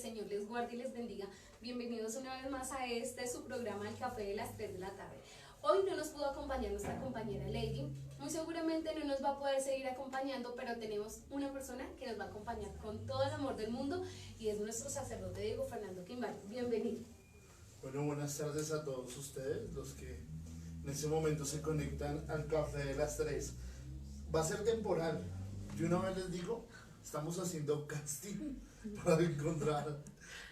Señor les guarde y les bendiga. Bienvenidos una vez más a su programa, El Café de las 3 de la tarde. Hoy no nos pudo acompañar nuestra compañera Lady, muy seguramente no nos va a poder seguir acompañando, pero tenemos una persona que nos va a acompañar con todo el amor del mundo y es nuestro sacerdote Diego Fernando Quimbal. Bienvenido. Bueno, buenas tardes a todos ustedes, los que en ese momento se conectan al Café de las 3. Va a ser temporal, de una vez les digo, estamos haciendo casting para encontrar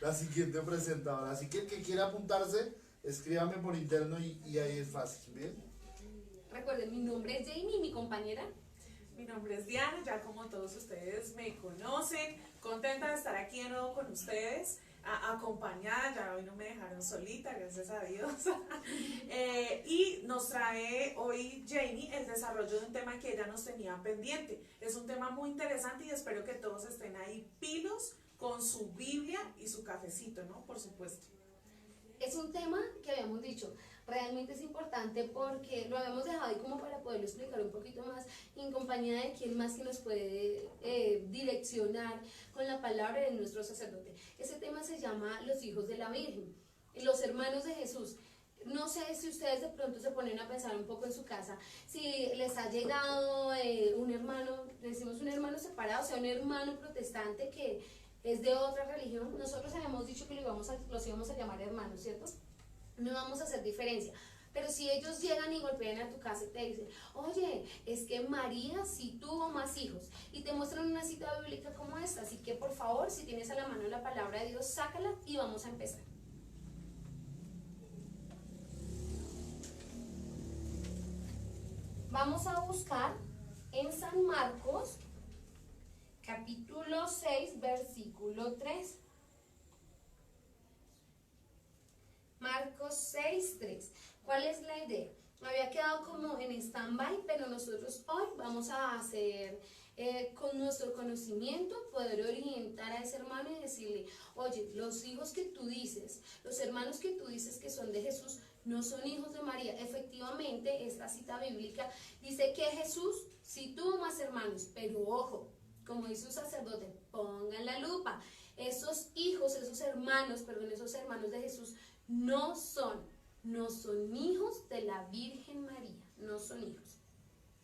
la siguiente presentadora, así que el que quiera apuntarse, escríbame por interno y ahí es fácil, ¿bien? Recuerden, mi nombre es Jamie, mi compañera. Mi nombre es Diana, ya como todos ustedes me conocen, contenta de estar aquí de nuevo con ustedes, acompañada, ya hoy no me dejaron solita, gracias a Dios. Y nos trae hoy Jamie el desarrollo de un tema que ella nos tenía pendiente. Es un tema muy interesante y espero que todos estén ahí pilos con su Biblia y su cafecito, ¿no? Por supuesto. Es un tema que habíamos dicho, realmente es importante porque lo habíamos dejado ahí como para poderlo explicar un poquito más en compañía de quien más que nos puede direccionar con la palabra de nuestro sacerdote. Ese tema se llama los hijos de la Virgen, los hermanos de Jesús. No sé si ustedes de pronto se ponen a pensar un poco en su casa, si les ha llegado un hermano, decimos un hermano separado, o sea, un hermano protestante que es de otra religión. Nosotros habíamos dicho que los íbamos a llamar hermanos, ¿cierto? No vamos a hacer diferencia. Pero si ellos llegan y golpean a tu casa y te dicen, oye, es que María sí tuvo más hijos, y te muestran una cita bíblica como esta, así que por favor, si tienes a la mano la palabra de Dios, sácala y vamos a empezar. Vamos a buscar en San Marcos, capítulo 6, versículo 3. Marcos 6, 3. ¿Cuál es la idea? Me había quedado como en stand-by, pero nosotros hoy vamos a hacer con nuestro conocimiento, poder orientar a ese hermano y decirle, oye, los hijos que tú dices, los hermanos que tú dices que son de Jesús, no son hijos de María. Efectivamente, esta cita bíblica dice que Jesús sí tuvo más hermanos, pero ojo, como dice un sacerdote, pongan la lupa. Esos hijos, esos hermanos de Jesús no son hijos de la Virgen María, no son hijos.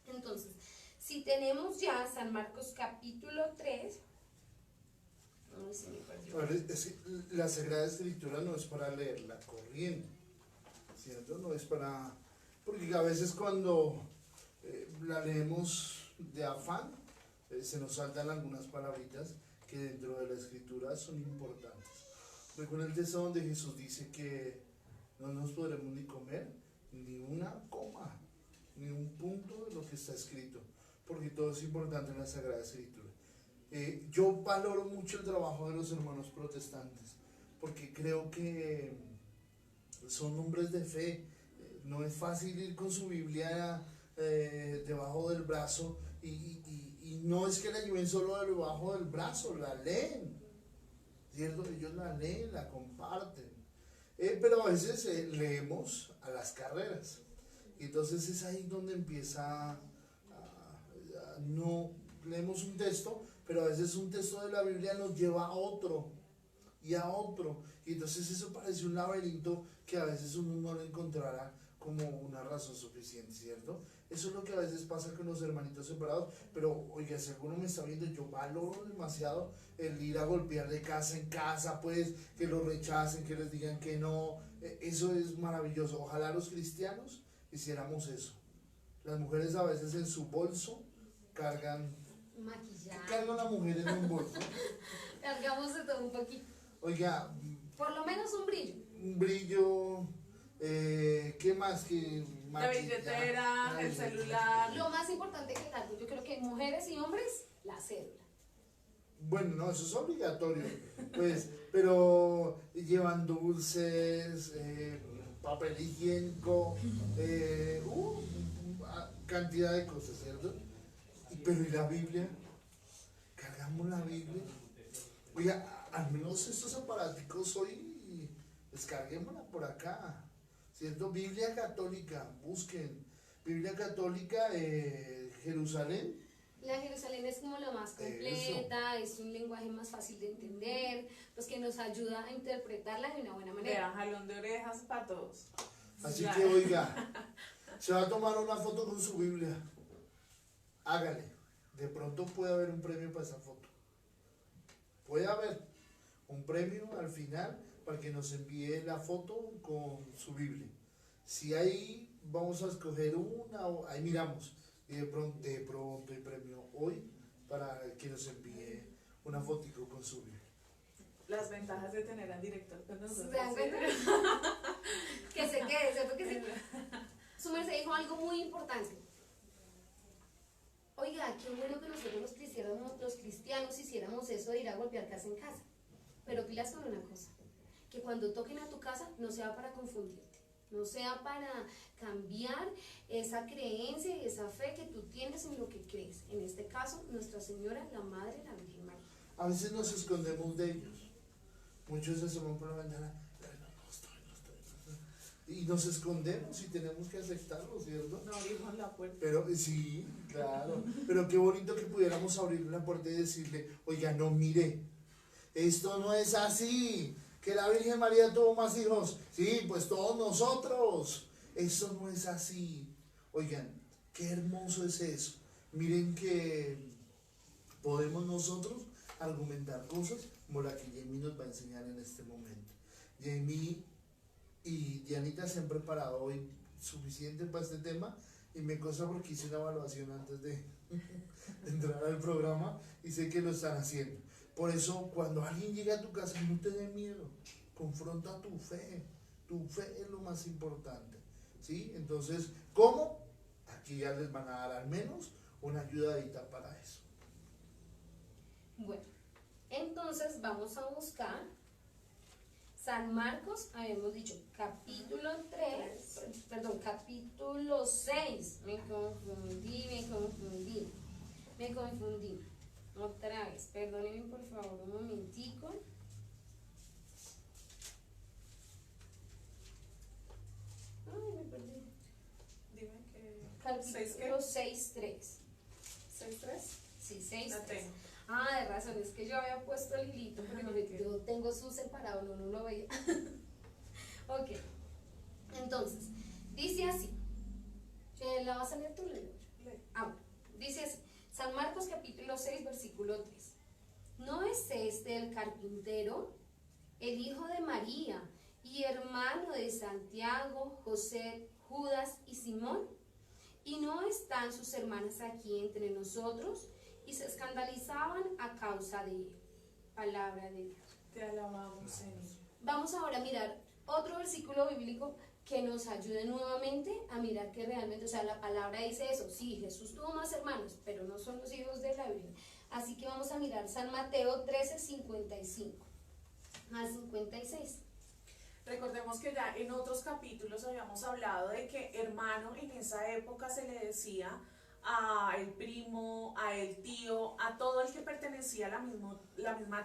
Entonces, si tenemos ya San Marcos capítulo 3, La Sagrada Escritura no es para leerla corriendo, ¿cierto? No es para... Porque a veces cuando la leemos de afán, se nos saltan algunas palabritas que dentro de la Escritura son importantes. Recuerda el texto donde Jesús dice que no nos podremos ni comer ni una coma, ni un punto de lo que está escrito, porque todo es importante en la Sagrada Escritura. Yo valoro mucho el trabajo de los hermanos protestantes, porque creo que son hombres de fe. No es fácil ir con su Biblia debajo del brazo y no es que la lleven solo debajo del brazo, la leen, ¿cierto? Ellos la leen, la comparten, pero a veces leemos a las carreras y entonces es ahí donde empieza no leemos un texto, pero a veces un texto de la Biblia nos lleva a otro y a otro, y entonces eso parece un laberinto que a veces uno no lo encontrará como una razón suficiente, ¿cierto? Eso es lo que a veces pasa con los hermanitos separados. Pero oiga, si alguno me está viendo, yo valoro demasiado el ir a golpear de casa en casa, pues, que lo rechacen, que les digan que no. Eso es maravilloso. Ojalá los cristianos hiciéramos eso. Las mujeres a veces en su bolso cargan maquillaje. ¿Qué carga una mujer en un bolso? Cargamos de todo un poquito. Oiga, por lo menos un brillo. Un brillo, ¿qué más? Que la billetera, el celular. Lo más importante que tal, yo creo que mujeres y hombres, la cédula. Bueno, no, eso es obligatorio, pues, pero llevan dulces, papel higiénico, cantidad de cosas, ¿cierto? Pero ¿y la Biblia? ¿Cargamos la Biblia? Oiga, al menos estos aparaticos hoy, descarguémosla por acá, ¿cierto? Biblia católica, busquen, Biblia católica, Jerusalén. La Jerusalén es como la más completa, es un lenguaje más fácil de entender. pues que nos ayuda a interpretarla de una buena manera. Vea, jalón de orejas para todos. Así Ya. que oiga, se va a tomar una foto con su Biblia. Hágale. De pronto puede haber un premio para esa foto. Puede haber un premio al final para que nos envíe la foto con su Biblia. Si ahí vamos a escoger una, ahí miramos. Y de pronto hay premio hoy para que nos envíe una fotico con su Biblia. Las ventajas de tener al director con nosotros. ¿Se dan cuenta? Que se quede, ¿cierto que sí? Su merced dijo algo muy importante. Oiga, qué bueno que nosotros los cristianos hiciéramos eso de ir a golpear casa en casa. Pero pilas con una cosa, que cuando toquen a tu casa no sea para confundirte, no sea para cambiar esa creencia y esa fe que tú tienes en lo que crees. En este caso, Nuestra Señora, la Madre, la Virgen María. A veces nos escondemos de ellos. Muchos se asoman por la ventana. No estoy. Y nos escondemos y tenemos que aceptarlo, ¿cierto? No abrimos la puerta. Pero sí, claro. Pero qué bonito que pudiéramos abrir la puerta y decirle, oiga, no, mire, esto no es así. Que la Virgen María tuvo más hijos. Sí, pues todos nosotros. Eso no es así. Oigan, qué hermoso es eso. Miren que podemos nosotros argumentar cosas como la que Jamie nos va a enseñar en este momento. Jamie y Dianita se han preparado hoy suficiente para este tema y me consta porque hice una evaluación antes de entrar al programa y sé que lo están haciendo. Por eso cuando alguien llega a tu casa no te dé miedo, confronta tu fe es lo más importante, ¿sí? Entonces, ¿cómo? Aquí ya les van a dar al menos una ayudadita para eso. Bueno, entonces vamos a buscar San Marcos, habíamos dicho capítulo 6, me confundí, otra vez, perdónenme por favor un momentico. Ay, me perdí. Dime que. Capítulo 6:3. 6-3. Sí, 6:3. La tengo. Ah, de razón, es que yo había puesto el hilito, porque yo tengo su separado, no lo veía. Ok, entonces, dice así, ¿la vas a leer tú? Lee. Bueno, dice así, San Marcos capítulo 6, versículo 3. ¿No es este el carpintero, el hijo de María y hermano de Santiago, José, Judas y Simón? ¿Y no están sus hermanas aquí entre nosotros? Y se escandalizaban a causa de él. Palabra de Dios. Te alabamos, Señor. Vamos ahora a mirar otro versículo bíblico que nos ayude nuevamente a mirar que realmente, o sea, la palabra dice eso. Sí, Jesús tuvo más hermanos, pero no son los hijos de la Virgen. Así que vamos a mirar San Mateo 13:55 al 56. Recordemos que ya en otros capítulos habíamos hablado de que hermano en esa época se le decía a el primo, a el tío, a todo el que pertenecía a la misma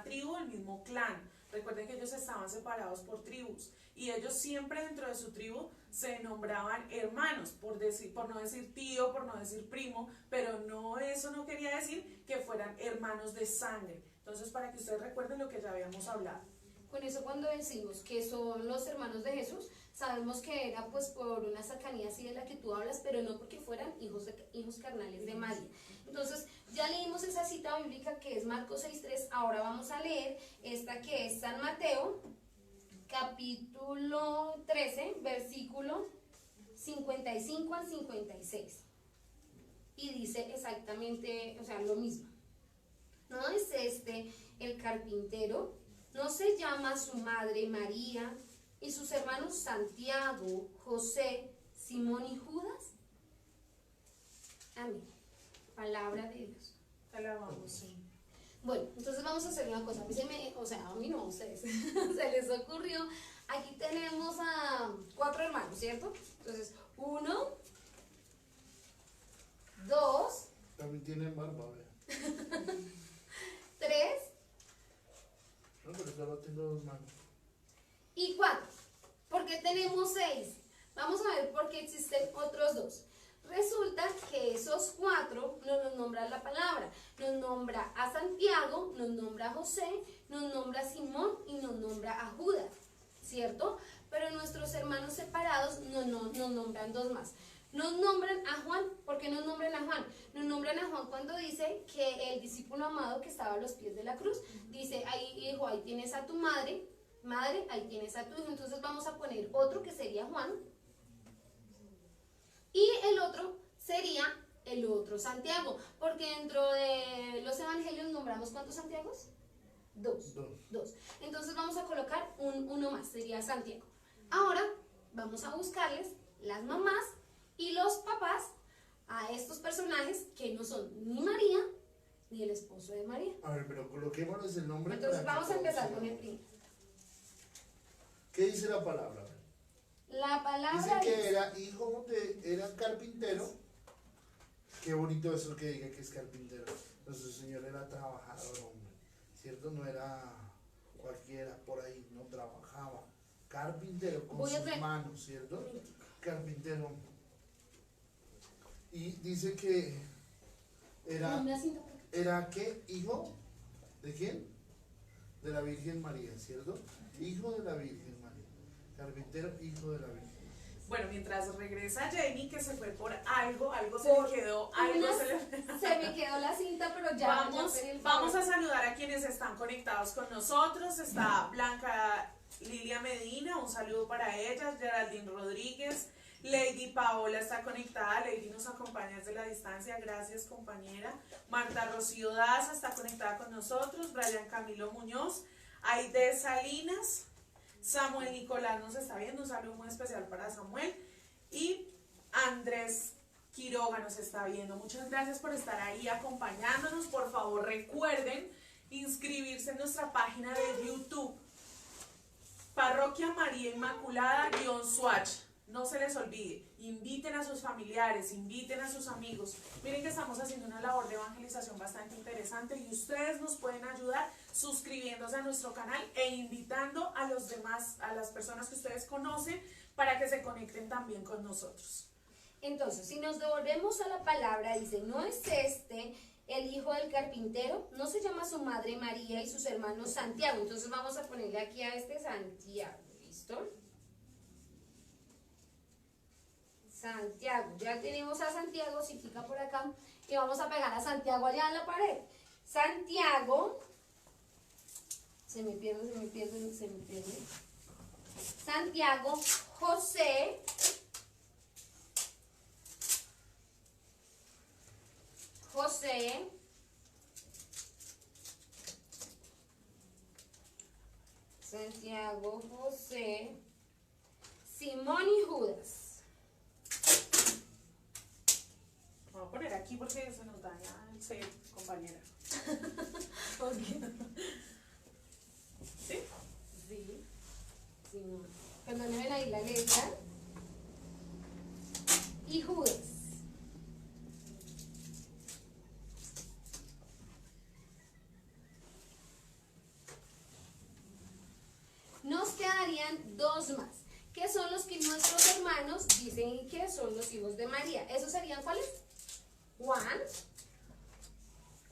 tribu, el mismo clan. Recuerden que ellos estaban separados por tribus y ellos siempre dentro de su tribu se nombraban hermanos, por no decir tío, por no decir primo, pero no, eso no quería decir que fueran hermanos de sangre. Entonces, para que ustedes recuerden lo que ya habíamos hablado. Con eso cuando decimos que son los hermanos de Jesús, sabemos que era pues por una cercanía así de la que tú hablas, pero no porque fueran hijos carnales de María. Entonces, ya leímos esa cita bíblica que es Marcos 6:3, ahora vamos a leer esta que es San Mateo, capítulo 13, versículo 55 al 56. Y dice exactamente, o sea, lo mismo. ¿No es este el carpintero? ¿No se llama su madre María y sus hermanos Santiago, José, Simón y Judas? Amén. Palabra de Dios. Te alabamos, Señor. Bueno, entonces vamos a hacer una cosa. A mí no, a ustedes. Se les ocurrió. Aquí tenemos a 4 hermanos, ¿cierto? Entonces, 1, 2, También tienen barba, vea. 3 No, pero solo tengo 2 manos. y 4. ¿Por qué tenemos 6? Vamos a ver por qué existen otros 2. Resulta que esos 4 no nos nombra la palabra. Nos nombra a Santiago, nos nombra a José, nos nombra a Simón y nombra a Judas, ¿cierto? Pero nuestros hermanos separados nos nombran dos más. Nos nombran a Juan. ¿Por qué nos nombran a Juan? Nos nombran a Juan cuando dice que el discípulo amado que estaba a los pies de la cruz, dice, ahí hijo, ahí tienes a tu madre, ahí tienes a tu hijo. Entonces vamos a poner otro que sería Juan, y el otro sería el otro Santiago, porque dentro de los evangelios nombramos ¿cuántos Santiagos? Dos. Entonces vamos a colocar uno más, sería Santiago. Ahora vamos a buscarles las mamás y los papás a estos personajes que no son ni María ni el esposo de María. A ver, pero coloquémonos el nombre. Entonces para que vamos a todos empezar con sepan. el primero. ¿Qué dice la palabra? La palabra Dice que dice, era hijo era carpintero. Qué bonito eso que diga que es carpintero. Nuestro Señor era trabajador, hombre. ¿Cierto? No era cualquiera por ahí, no trabajaba. Carpintero con Voy a sus traer- manos, ¿cierto? Carpintero. Y dice que era, una cinta por acá. ¿era qué? ¿Hijo? ¿De quién? De la Virgen María, ¿cierto? Hijo de la Virgen María. Carpintero, hijo de la Virgen. Bueno, mientras regresa Jamie, que se fue por algo se le quedó, Se me quedó la cinta, pero ya Vamos a saludar a quienes están conectados con nosotros. Está Blanca Lilia Medina, un saludo para ella. Geraldine Rodríguez, Lady Paola está conectada. Lady nos acompaña desde la distancia, gracias compañera. Marta Rocío Daza está conectada con nosotros. Brian Camilo Muñoz, Aide Salinas, Samuel Nicolás nos está viendo, un saludo muy especial para Samuel. Y Andrés Quiroga nos está viendo. Muchas gracias por estar ahí acompañándonos. Por favor, recuerden inscribirse en nuestra página de YouTube, Parroquia María Inmaculada _Swatch. No se les olvide, inviten a sus familiares, inviten a sus amigos. Miren que estamos haciendo una labor de evangelización bastante interesante y ustedes nos pueden ayudar suscribiéndose a nuestro canal e invitando a los demás, a las personas que ustedes conocen, para que se conecten también con nosotros. Entonces, si nos devolvemos a la palabra, dice, ¿no es este el hijo del carpintero? ¿No se llama su madre María y sus hermanos Santiago? Entonces vamos a ponerle aquí a este Santiago, ¿listo? Santiago, ya tenemos a Santiago, si clica por acá, y vamos a pegar a Santiago allá en la pared. Santiago, se me pierde. Santiago, José, Santiago, José, Simón y Judas. Vamos a poner aquí porque se nos daña el set, compañera. ¿Sí? Sí. Simón. Perdónenme ahí la letra. Y Judas. Nos quedarían dos más, que son los que nuestros hermanos dicen que son los hijos de María. ¿Esos serían cuáles? Juan,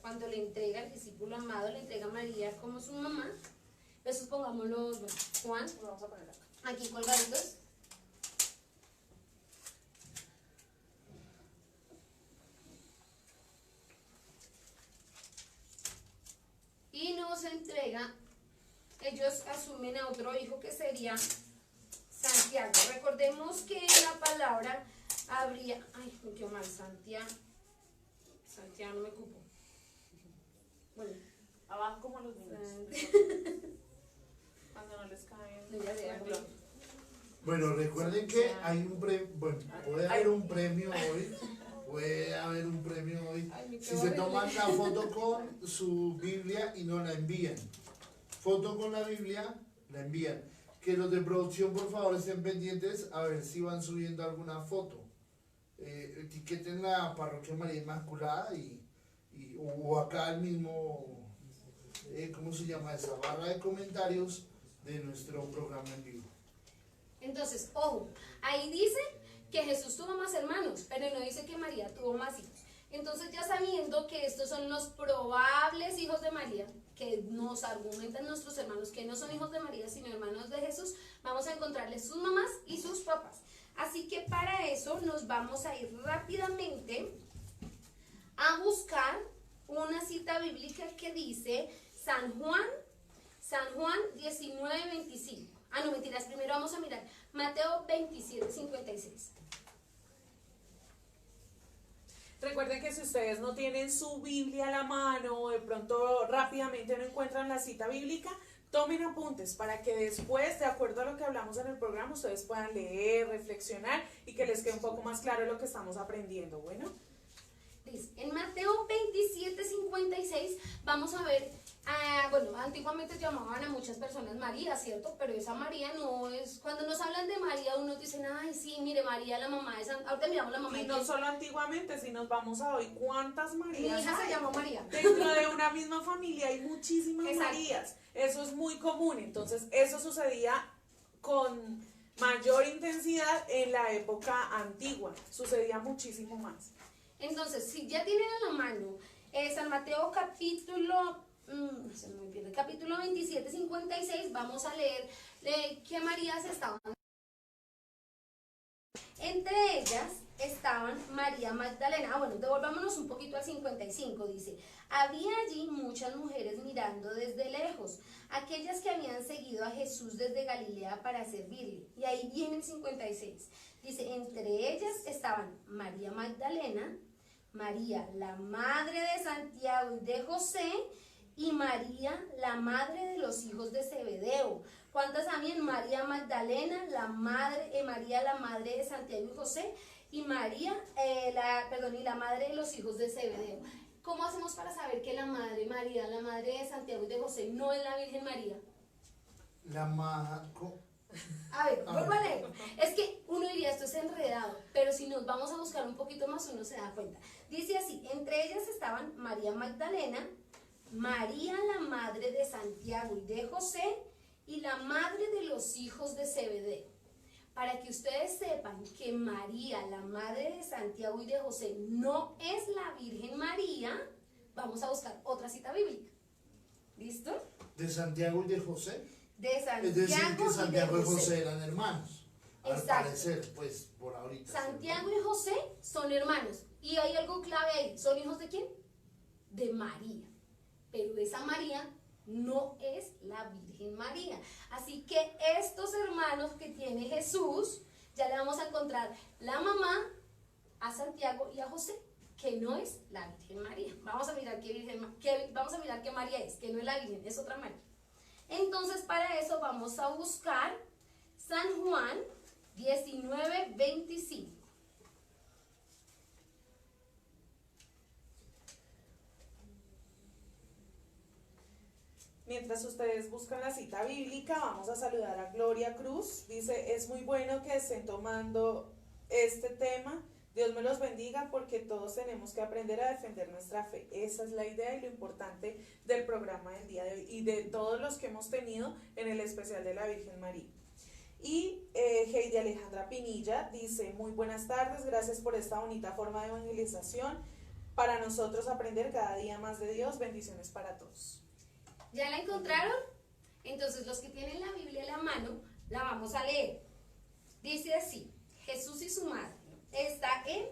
cuando le entrega al discípulo amado, le entrega a María como su mamá. Esos pongámoslos, bueno, Juan, Lo vamos a poner acá. aquí colgaditos. Y nos entrega, ellos asumen a otro hijo que sería Santiago. Recordemos que en la palabra habría, ay, me quedó mal, Santiago no me cupo. Bueno, Abajo como los niños. Cuando no les cae. No, ya sé, el blog. Bueno, recuerden que hay un premio, bueno, puede haber un premio hoy. Ay, me Si quedó se horrible. toman la foto con su Biblia y nos la envían. Foto con la Biblia, la envían. Que los de producción, por favor, estén pendientes a ver si van subiendo alguna foto. Etiqueten la Parroquia María Inmaculada o acá el mismo, ¿cómo se llama esa? Barra de comentarios de nuestro programa en vivo. Entonces, ojo, ahí dice que Jesús tuvo más hermanos, pero no dice que María tuvo más hijos. Entonces, ya sabiendo que estos son los probables hijos de María, que nos argumentan nuestros hermanos que no son hijos de María, sino hermanos de Jesús, vamos a encontrarles sus mamás y sus papás. Así que para eso nos vamos a ir rápidamente a buscar una cita bíblica que dice San Juan 19:25. Ah, no, mentiras, primero vamos a mirar Mateo 27:56. Recuerden que si ustedes no tienen su Biblia a la mano o de pronto rápidamente no encuentran la cita bíblica, tomen apuntes para que después, de acuerdo a lo que hablamos en el programa, ustedes puedan leer, reflexionar y que les quede un poco más claro lo que estamos aprendiendo. Bueno, Dice, en Mateo 27:56 vamos a ver, bueno, antiguamente llamaban a muchas personas María, ¿cierto? Pero esa María no es, cuando nos hablan de María, unos dicen, ay, sí, mire, María, la mamá de San, ahorita miramos la mamá y de no quién. solo antiguamente, si nos vamos a hoy, ¿cuántas Mi Marías hija se hay? llamó María. Dentro de una misma familia hay muchísimas Exacto. Marías. Eso es muy común. Entonces, eso sucedía con mayor intensidad en la época antigua. Sucedía muchísimo más. Entonces, si ya tienen a la mano San Mateo capítulo 27:56, vamos a leer que Marías estaban. Entre ellas estaban María Magdalena. Bueno, devolvámonos un poquito al 55, dice, había allí muchas mujeres mirando desde lejos, aquellas que habían seguido a Jesús desde Galilea para servirle. Y ahí viene el 56. Dice, entre ellas estaban María Magdalena, María, la madre de Santiago y de José, y María, la madre de los hijos de Zebedeo. ¿Cuántas habían? María Magdalena, María, la madre de Santiago y José, y María, y la madre de los hijos de Zebedeo. ¿Cómo hacemos para saber que la madre María, la madre de Santiago y de José, no es la Virgen María? A ver, vuelvo a leer. Es que uno diría, esto es enredado, pero si nos vamos a buscar un poquito más, uno se da cuenta. Dice así, entre ellas estaban María Magdalena, María, la madre de Santiago y de José, y la madre de los hijos de Zebedeo. Para que ustedes sepan que María, la madre de Santiago y de José, no es la Virgen María, vamos a buscar otra cita bíblica. ¿Listo? ¿De Santiago y de José? De Santiago, Es decir, que Santiago y y de José eran hermanos. Al Exacto. parecer, pues, por ahorita. Santiago y José son hermanos. Y hay algo clave ahí. ¿Son hijos de quién? De María. Pero esa María no es la Virgen María. Así que estos hermanos que tiene Jesús, ya le vamos a encontrar la mamá a Santiago y a José, que no es la Virgen María. Vamos a mirar qué María es, que no es la Virgen, es otra María. Entonces, para eso vamos a buscar San Juan 19:25. Mientras ustedes buscan la cita bíblica, vamos a saludar a Gloria Cruz. Dice, es muy bueno que estén tomando este tema. Dios me los bendiga porque todos tenemos que aprender a defender nuestra fe. Esa es la idea y lo importante del programa del día de hoy y de todos los que hemos tenido en el especial de la Virgen María. Y Heidi Alejandra Pinilla dice, muy buenas tardes, gracias por esta bonita forma de evangelización. Para nosotros aprender cada día más de Dios, bendiciones para todos. ¿Ya la encontraron? Entonces los que tienen la Biblia en la mano, la vamos a leer. Dice así, Jesús y su madre. Está en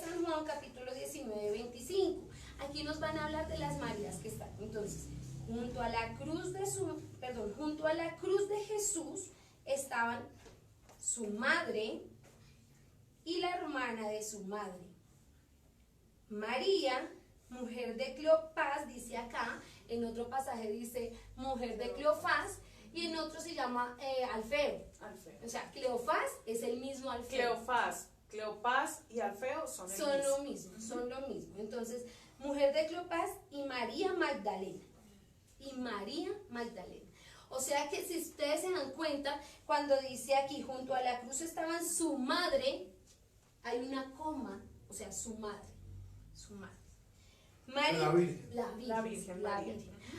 San Juan capítulo 19:25. Aquí nos van a hablar de las Marías que están. Entonces, junto a la cruz de Jesús estaban su madre y la hermana de su madre. María, mujer de Cleofás, dice acá, en otro pasaje dice mujer de Cleofás, y en otro se llama Alfeo. Alfeo. O sea, Cleofás es el mismo Alfeo. Cleofás y Alfeo son Lo mismo, son lo mismo. Entonces, mujer de Cleofás y María Magdalena. O sea que si ustedes se dan cuenta, cuando dice aquí, junto a la cruz estaban su madre, hay una coma, o sea, su madre. María, La Virgen María.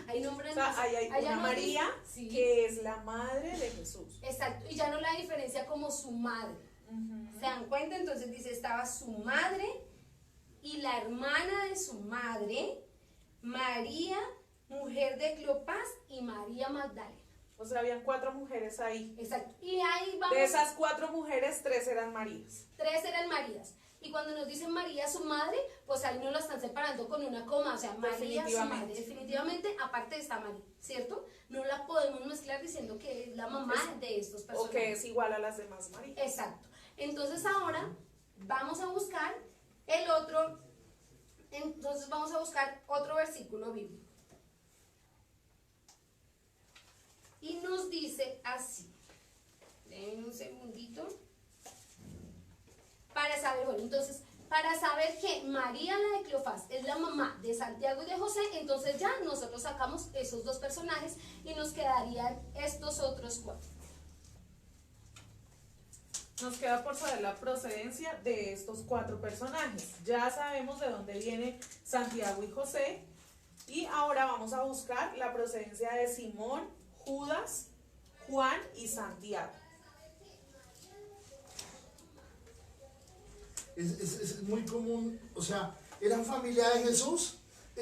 Hay nombres, o sea, hay una María sí, que es la madre de Jesús. Exacto, y ya no la diferencia como su madre. ¿Se dan cuenta? Entonces dice, estaba su madre y la hermana de su madre, María, mujer de Cleofás y María Magdalena. O sea, habían 4 mujeres ahí. Exacto. Y ahí vamos. De esas 4 mujeres, 3 eran Marías. 3 eran Marías. Y cuando nos dicen María, su madre, pues ahí nos la están separando con una coma. O sea, María, su madre. Definitivamente, aparte está María, ¿cierto? No la podemos mezclar diciendo que es la mamá de estos personajes. O que es igual a las demás Marías. Exacto. Entonces ahora vamos a buscar el otro. Entonces vamos a buscar otro versículo bíblico. Y nos dice así. Denme un segundito. Para saber, bueno, entonces, para saber que María la de Cleofás es la mamá de Santiago y de José, entonces ya nosotros sacamos esos 2 personajes y nos quedarían estos otros 4. Nos queda por saber la procedencia de estos 4 personajes. Ya sabemos de dónde viene Santiago y José. Y ahora vamos a buscar la procedencia de Simón, Judas, Juan y Santiago. Es muy común, o sea, ¿eran familia de Jesús?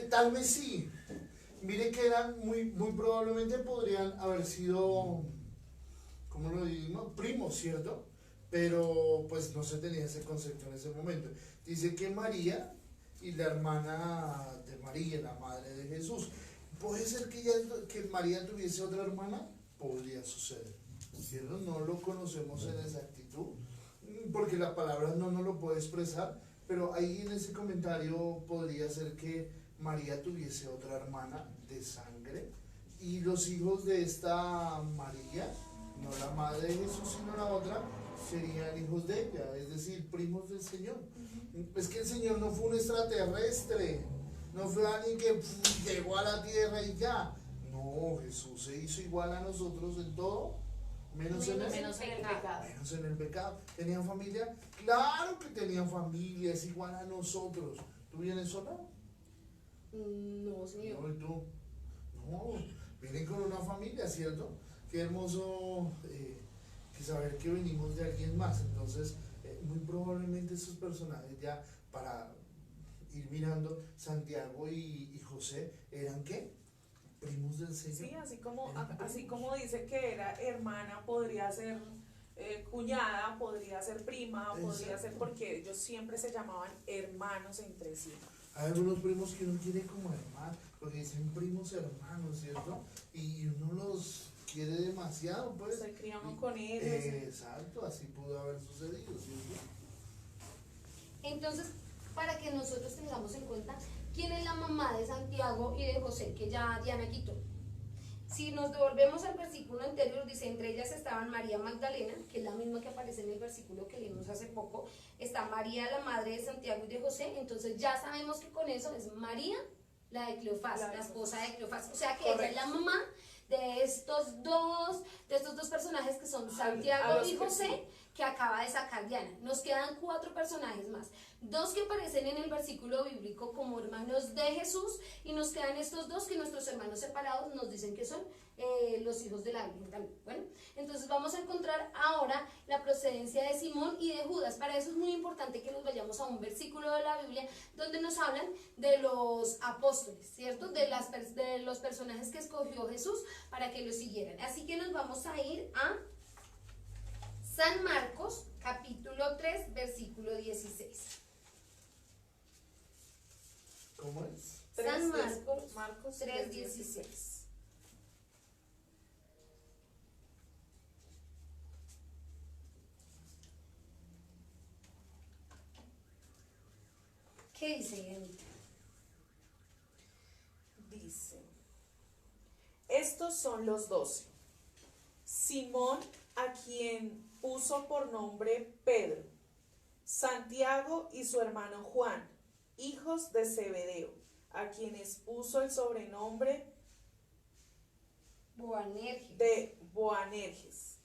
Tal vez sí. Mire que eran muy probablemente podrían haber sido, ¿cómo lo digo? Primos, ¿cierto? Pero pues no se tenía ese concepto en ese momento. Dice que María y la hermana de María, la madre de Jesús. ¿Puede ser que María tuviese otra hermana? Podría suceder, ¿cierto? No lo conocemos en exactitud, porque la palabra no nos lo puede expresar, pero ahí en ese comentario podría ser que María tuviese otra hermana de sangre y los hijos de esta María, no la madre de Jesús sino la otra, serían hijos de ella, es decir, primos del Señor. Es que el Señor no fue un extraterrestre, no fue alguien que llegó a la tierra y ya. No, Jesús se hizo igual a nosotros en todo, menos en el pecado. menos en el pecado. ¿Tenían familia? Claro que tenían familia, es igual a nosotros. ¿Tú vienes sola? No, señor. No, ¿y tú? No, vienen con una familia, ¿cierto? Qué hermoso que saber que venimos de alguien más. Entonces, muy probablemente esos personajes ya, para ir mirando, Santiago y José, ¿eran qué? Primos del Señor. Sí, así como dice que era hermana, podría ser cuñada, podría ser prima, podría ser, porque ellos siempre se llamaban hermanos entre sí. Hay algunos primos que uno quiere como hermanos, porque dicen primos hermanos, ¿cierto? Y uno los quiere demasiado, pues. Se cría uno con ellos. Exacto, así pudo haber sucedido, ¿cierto? Entonces, para que nosotros tengamos en cuenta quién es la mamá de Santiago y de José, que ya Diana quitó. Si nos devolvemos al versículo anterior, dice, entre ellas estaban María Magdalena, que es la misma que aparece en el versículo que leímos hace poco, está María, la madre de Santiago y de José, entonces ya sabemos que con eso es María, la de Cleofás, la esposa de Cleofás, o sea que ella es la mamá de estos dos personajes que son Santiago y José, que acaba de sacar Diana. Nos quedan 4 personajes más, 2 que aparecen en el versículo bíblico como hermanos de Jesús, y nos quedan estos 2 que nuestros hermanos separados nos dicen que son los hijos de la Virgen también. Bueno, entonces vamos a encontrar ahora la procedencia de Simón y de Judas. Para eso es muy importante que nos vayamos a un versículo de la Biblia donde nos hablan de los apóstoles, ¿cierto? De los personajes que escogió Jesús para que lo siguieran. Así que nos vamos a ir a San Marcos, capítulo 3, versículo 16. ¿Cómo es? San Marcos, Marcos 3:16. ¿Qué dice, Yanita? Dice, estos son los 12. Simón, a quien puso por nombre Pedro, Santiago y su hermano Juan, hijos de Zebedeo, a quienes puso el sobrenombre Boanerges. de Boanerges,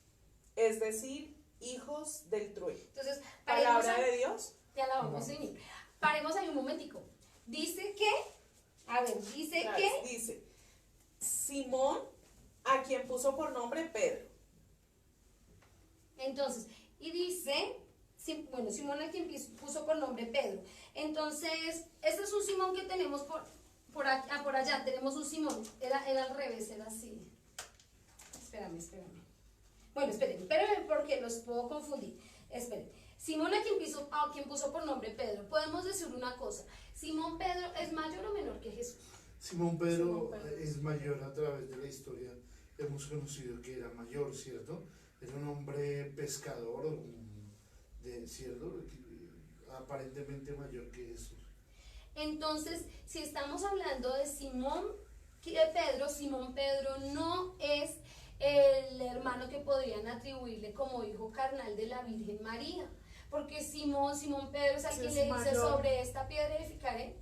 es decir, hijos del trueno. Entonces, Palabra de Dios. Te alabamos, Señor. Paremos ahí un momentico. Dice que, Dice, Simón, a quien puso por nombre Pedro. entonces, y dice, Simón a quien puso por nombre Pedro. Entonces, este es un Simón que tenemos por allá tenemos un Simón. Era al revés, era así. Espérame. Bueno, espérenme porque los puedo confundir. Esperen. Simón a quien puso por nombre Pedro. Podemos decir una cosa. ¿Simón Pedro es mayor o menor que Jesús? Simón Pedro es mayor. A través de la historia hemos conocido que era mayor, ¿cierto? Era un hombre pescador, ¿cierto? Aparentemente mayor que Jesús. Entonces, si estamos hablando de Simón Pedro no es el hermano que podrían atribuirle como hijo carnal de la Virgen María, porque Simón Pedro es al que le dice: sobre esta piedra edificaré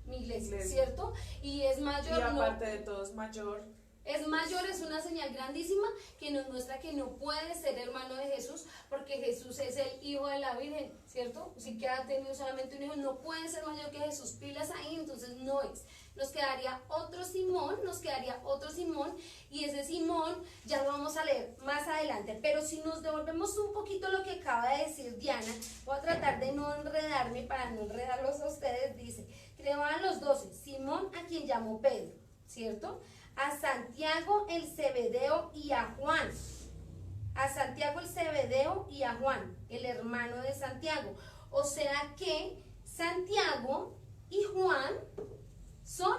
mi iglesia, ¿cierto? Y es mayor. Y aparte de todo es mayor. Es mayor, es una señal grandísima que nos muestra que no puede ser hermano de Jesús, porque Jesús es el hijo de la Virgen, ¿cierto? Si que ha tenido solamente un hijo, no puede ser mayor que Jesús. Pilas ahí, entonces no es. Nos quedaría otro Simón, y ese Simón ya lo vamos a leer más adelante. Pero si nos devolvemos un poquito lo que acaba de decir Diana, voy a tratar de no enredarme para no enredarlos a ustedes. Dice que le van los 12, Simón a quien llamó Pedro, ¿cierto? A Santiago el Zebedeo y a Juan. A Santiago el Zebedeo y a Juan, el hermano de Santiago. O sea que Santiago y Juan son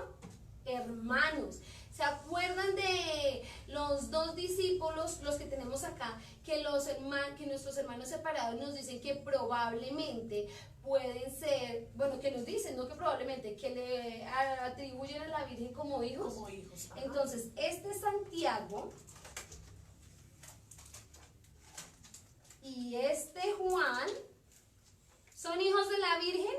hermanos. ¿Se acuerdan de los dos discípulos, los que tenemos acá, que nuestros hermanos separados nos dicen que probablemente pueden ser, bueno, que nos dicen, no que probablemente, que le atribuyen a la Virgen como hijos? Como hijos. Ajá. Entonces, este Santiago y este Juan, ¿son hijos de la Virgen?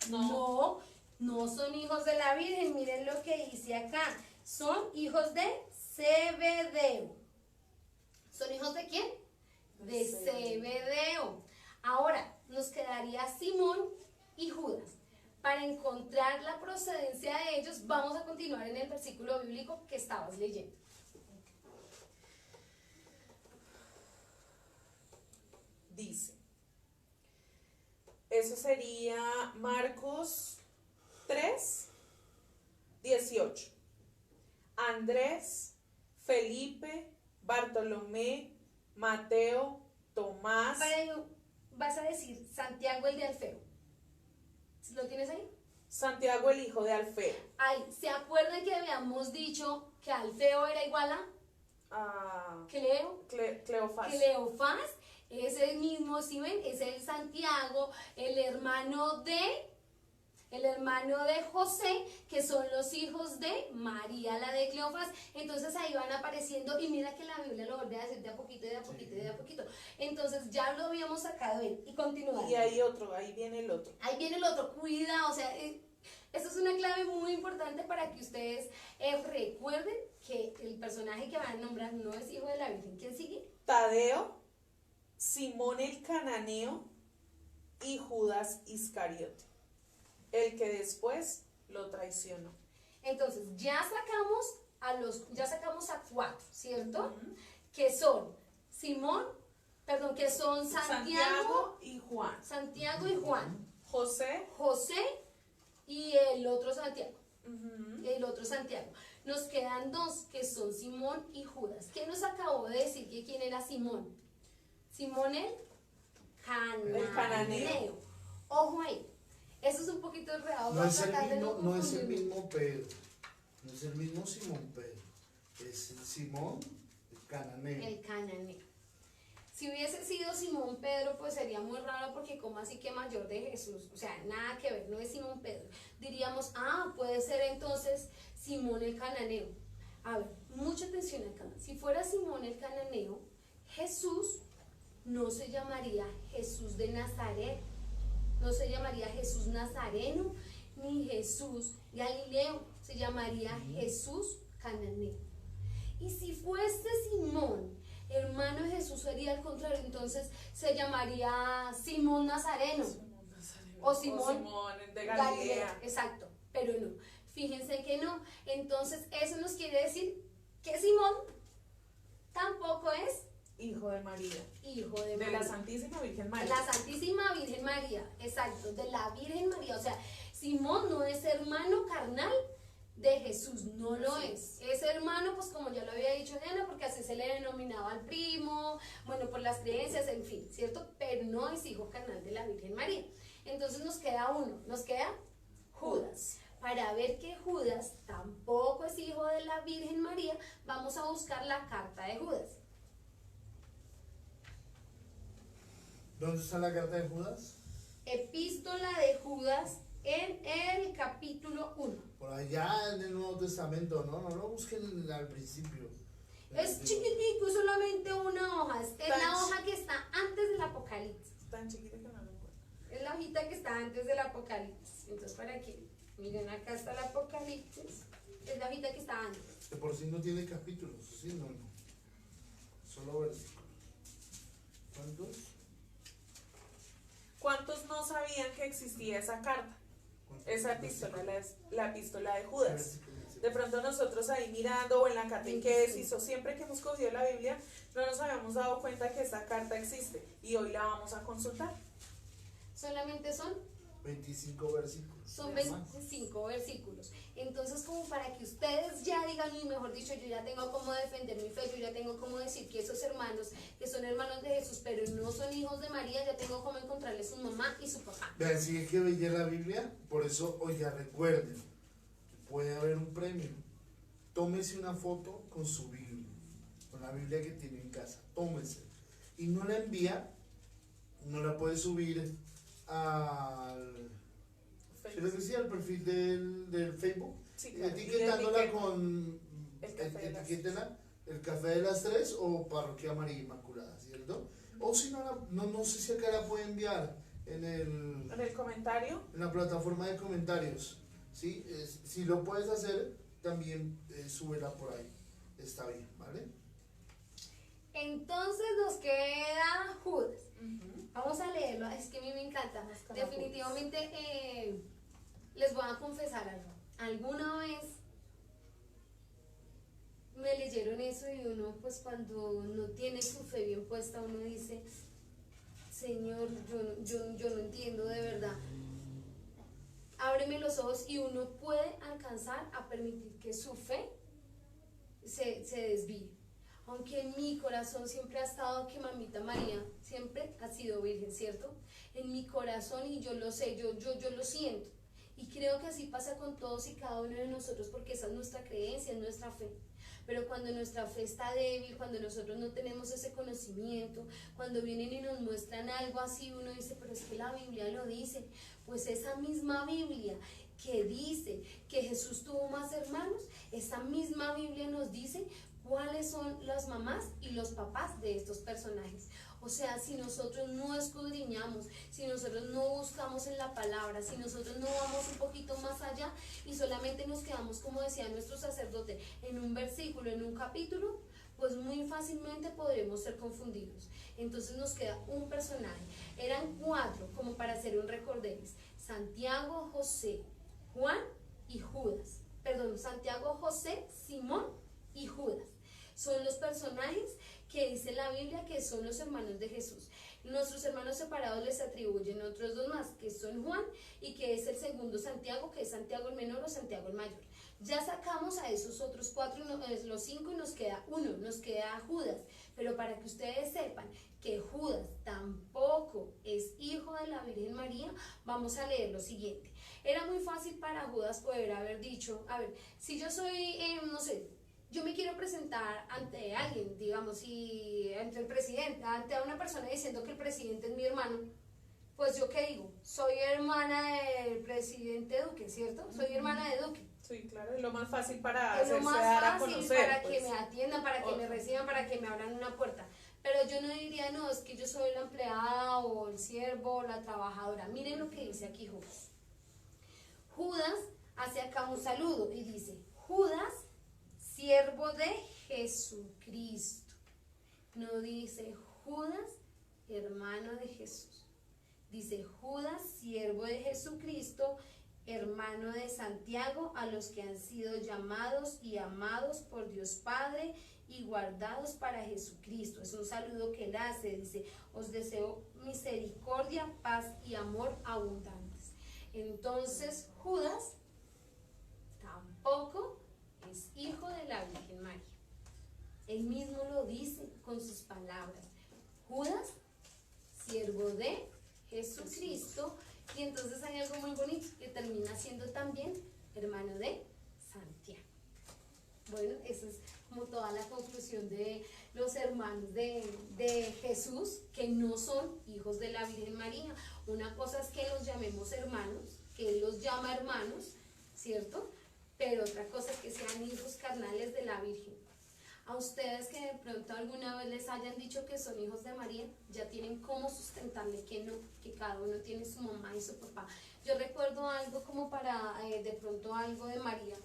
No son hijos de la Virgen. Miren lo que dice acá. Son hijos de Zebedeo. ¿Son hijos de quién? De Zebedeo. Ahora, nos quedaría Simón y Judas. Para encontrar la procedencia de ellos, vamos a continuar en el versículo bíblico que estabas leyendo. Dice, eso sería Marcos 3, 18. Andrés, Felipe, Bartolomé, Mateo, Tomás. Para ello, vas a decir Santiago el de Alfeo. ¿Lo tienes ahí? Santiago el hijo de Alfeo. Ay, ¿se acuerdan que habíamos dicho que Alfeo era igual a Cleofás. Cleofás? Es el mismo, ¿sí ven? Es el Santiago, el hermano de José, que son los hijos de María, la de Cleofás. Entonces ahí van apareciendo, y mira que la Biblia lo vuelve a decir de a poquito. Entonces ya lo habíamos sacado él, y continuamos. Y hay otro, ahí viene el otro. Cuidado, o sea, esto es una clave muy importante para que ustedes recuerden que el personaje que van a nombrar no es hijo de la Virgen. ¿Quién sigue? Tadeo, Simón el cananeo y Judas Iscariote, el que después lo traicionó. Entonces, ya sacamos a 4, ¿cierto? Que son Santiago y Juan. Santiago y Juan. José y el otro Santiago. Nos quedan 2 que son Simón y Judas. ¿Quién nos acabó de decir que quién era Simón? Simón el cananeo. Ojo ahí. Eso es un poquito enredado. No es el mismo Pedro. No es el mismo Simón Pedro. Es Simón el cananeo. El cananeo. Si hubiese sido Simón Pedro, pues sería muy raro, porque como así que mayor de Jesús, o sea, nada que ver, no es Simón Pedro. Diríamos, puede ser entonces Simón el cananeo. A ver, mucha atención acá. Si fuera Simón el cananeo, Jesús no se llamaría Jesús de Nazaret, no se llamaría Jesús Nazareno, ni Jesús Galileo, se llamaría Jesús cananeo. Y si fuese Simón, hermano de Jesús, sería al contrario, entonces se llamaría Simón Nazareno, o Simón de Galilea. Exacto, pero no, fíjense que no. Entonces eso nos quiere decir que Simón tampoco es hijo de María. De la Santísima Virgen María. De la Santísima Virgen María, exacto, de la Virgen María. O sea, Simón no es hermano carnal de Jesús, no lo es. Es hermano, pues como ya lo había dicho Diana, porque así se le denominaba al primo, bueno, por las creencias, en fin, ¿cierto? Pero no es hijo carnal de la Virgen María. Entonces nos queda uno, nos queda Judas. Para ver que Judas tampoco es hijo de la Virgen María, vamos a buscar la carta de Judas. ¿Dónde está la carta de Judas? Epístola de Judas en el capítulo 1. Por allá en el Nuevo Testamento, no lo busquen al principio. Es chiquitico, solamente una hoja, es la hoja que está antes del Apocalipsis. Tan chiquita que no lo encuentro. Es la hojita que está antes del Apocalipsis. Entonces, para que miren, acá está el Apocalipsis. Es la hojita que está antes. Que por sí no tiene capítulos, sí, no. Solo versículos. ¿Cuántos? ¿Cuántos no sabían que existía esa carta? Esa epístola, la epístola de Judas. De pronto nosotros ahí mirando o en la catequesis o siempre que hemos cogido la Biblia no nos habíamos dado cuenta que esta carta existe y hoy la vamos a consultar. Solamente son 25 versículos. Son Nada más. 25 versículos. Entonces, como para que ustedes ya digan, y mejor dicho, yo ya tengo cómo defender mi fe, yo ya tengo cómo decir que esos hermanos, que son hermanos de Jesús, pero no son hijos de María, ya tengo cómo encontrarles su mamá y su papá. Vean, si es que veía la Biblia, por eso, oiga, recuerden, puede haber un premio. Tómese una foto con su Biblia, con la Biblia que tiene en casa, tómese. Y no la envía, no la puede subir al... Creo que sí, al perfil del Facebook, Sí, claro. etiquetándola con etiquétela, el café de las 3 o Parroquia María Inmaculada, ¿cierto? O si no, no sé si acá la puede enviar en el comentario. en la plataforma de comentarios, ¿sí? Si lo puedes hacer, también súbela por ahí, está bien, ¿vale? Entonces nos queda Judas. Uh-huh. Vamos a leerlo, es que a mí me encanta. Definitivamente les voy a confesar algo. Alguna vez me leyeron eso y uno, pues cuando no tiene su fe bien puesta, uno dice, Señor, yo no entiendo de verdad. Ábreme los ojos y uno puede alcanzar a permitir que su fe se desvíe. Aunque en mi corazón siempre ha estado que Mamita María siempre ha sido virgen, ¿cierto? En mi corazón, y yo lo sé, yo lo siento. Y creo que así pasa con todos y cada uno de nosotros, porque esa es nuestra creencia, es nuestra fe. Pero cuando nuestra fe está débil, cuando nosotros no tenemos ese conocimiento, cuando vienen y nos muestran algo así, uno dice, pero es que la Biblia lo dice. Pues esa misma Biblia que dice que Jesús tuvo más hermanos, esa misma Biblia nos dice cuáles son las mamás y los papás de estos personajes. O sea, si nosotros no escudriñamos, si nosotros no buscamos en la palabra, si nosotros no vamos un poquito más allá y solamente nos quedamos, como decía nuestro sacerdote, en un versículo, en un capítulo, pues muy fácilmente podremos ser confundidos. Entonces nos queda un personaje. Eran 4, como para hacer un recorderis: Santiago, José, Juan y Judas. Perdón, Santiago, José, Simón y Judas. Son los personajes que dice la Biblia que son los hermanos de Jesús. Nuestros hermanos separados les atribuyen otros 2 más, que son Juan y que es el segundo Santiago, que es Santiago el menor o Santiago el mayor. Ya sacamos a esos otros 4, los 5, y nos queda uno, nos queda Judas. Pero para que ustedes sepan que Judas tampoco es hijo de la Virgen María, vamos a leer lo siguiente. Era muy fácil para Judas poder haber dicho, a ver, si yo soy, no sé, yo me quiero presentar ante alguien, digamos, y ante el presidente, ante una persona diciendo que el presidente es mi hermano, pues yo qué digo, soy hermana del presidente Duque, ¿cierto? Soy hermana de Duque. Sí, claro, es lo más fácil para Es lo hacerse más dar a fácil conocer. para pues. que me atiendan, para que me reciban, para que me abran una puerta. Pero yo no diría, no, es que yo soy la empleada o el siervo o la trabajadora. Miren lo que dice aquí Judas. Judas hace acá un saludo y dice, Judas, siervo de Jesucristo. No dice Judas, hermano de Jesús. Dice Judas, siervo de Jesucristo, hermano de Santiago, a los que han sido llamados y amados por Dios Padre y guardados para Jesucristo. Es un saludo que él hace, dice, os deseo misericordia, paz y amor abundantes. Entonces Judas tampoco tampoco es hijo de la Virgen María. Él mismo lo dice con sus palabras. Judas, siervo de Jesucristo, y entonces hay algo muy bonito que termina siendo también hermano de Santiago. Bueno, esa es como toda la conclusión de los hermanos de Jesús, que no son hijos de la Virgen María. Una cosa es que los llamemos hermanos, que Él los llama hermanos, ¿cierto? Pero otra cosa es que sean hijos carnales de la Virgen. A ustedes que de pronto alguna vez les hayan dicho que son hijos de María, ya tienen cómo sustentarle que no, que cada uno tiene su mamá y su papá. Yo recuerdo algo como para de pronto algo de María,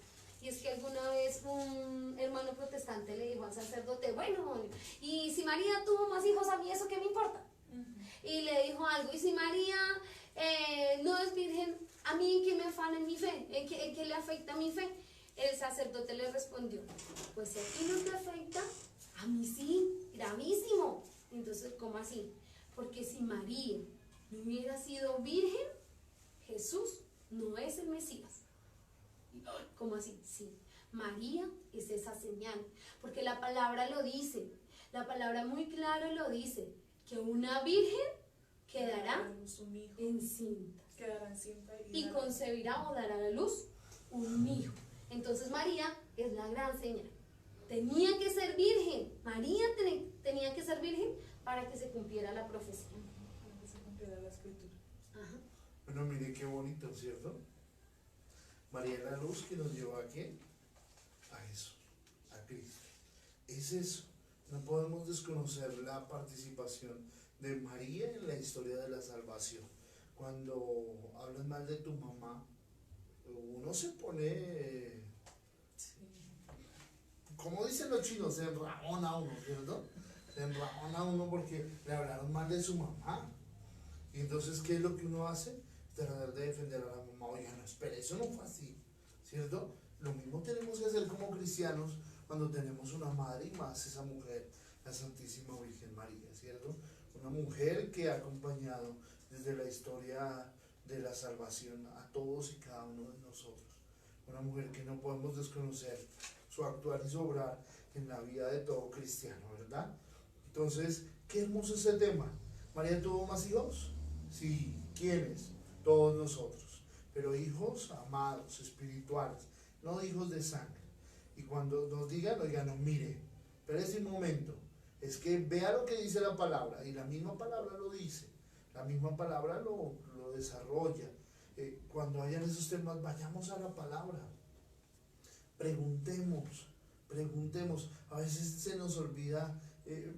y es que alguna vez un hermano protestante le dijo al sacerdote, bueno, y si María tuvo más hijos, a mí eso qué me importa. Y le dijo algo, y si María no es virgen, a mí en qué me afana en mi fe, en qué le afecta mi fe. El sacerdote le respondió, pues si a ti no te afecta, a mí sí, gravísimo. Entonces, ¿cómo así? Porque si María no hubiera sido virgen, Jesús no es el Mesías. ¿Cómo así? Sí, María es esa señal, porque la palabra lo dice, la palabra muy claro lo dice, que una virgen quedará encinta. Quedará encinta y concebirá o dará a la luz un hijo. Entonces María es la gran señal. Tenía que ser virgen. María tenía que ser virgen para que se cumpliera la profecía. Para que se cumpliera la escritura. Ajá. Bueno, mire qué bonito, ¿cierto? María es la luz que nos llevó a quién? A Jesús, a Cristo. Es eso. No podemos desconocer la participación de María en la historia de la salvación. Cuando hablas mal de tu mamá, uno se pone, como dicen los chinos, se enrabona uno, ¿cierto? Se enrabona uno porque le hablaron mal de su mamá. Y entonces, ¿qué es lo que uno hace? Tratar de defender a la mamá. Oiga, no, espere, eso no fue así, ¿cierto? Lo mismo tenemos que hacer como cristianos cuando tenemos una madre, y más esa mujer, la Santísima Virgen María, ¿cierto? Una mujer que ha acompañado desde la historia de la salvación a todos y cada uno de nosotros. Una mujer que no podemos desconocer su actuar y su obrar en la vida de todo cristiano, ¿verdad? Entonces, qué hermoso ese tema. ¿María tuvo más hijos? Sí. ¿Quiénes? Todos nosotros. Pero hijos amados, espirituales, no hijos de sangre. Y cuando nos digan, oigan, no, mire, pero ese momento, es que vea lo que dice la palabra, y la misma palabra lo dice, la misma palabra lo desarrolla. Cuando hayan esos temas, vayamos a la palabra, preguntemos. A veces se nos olvida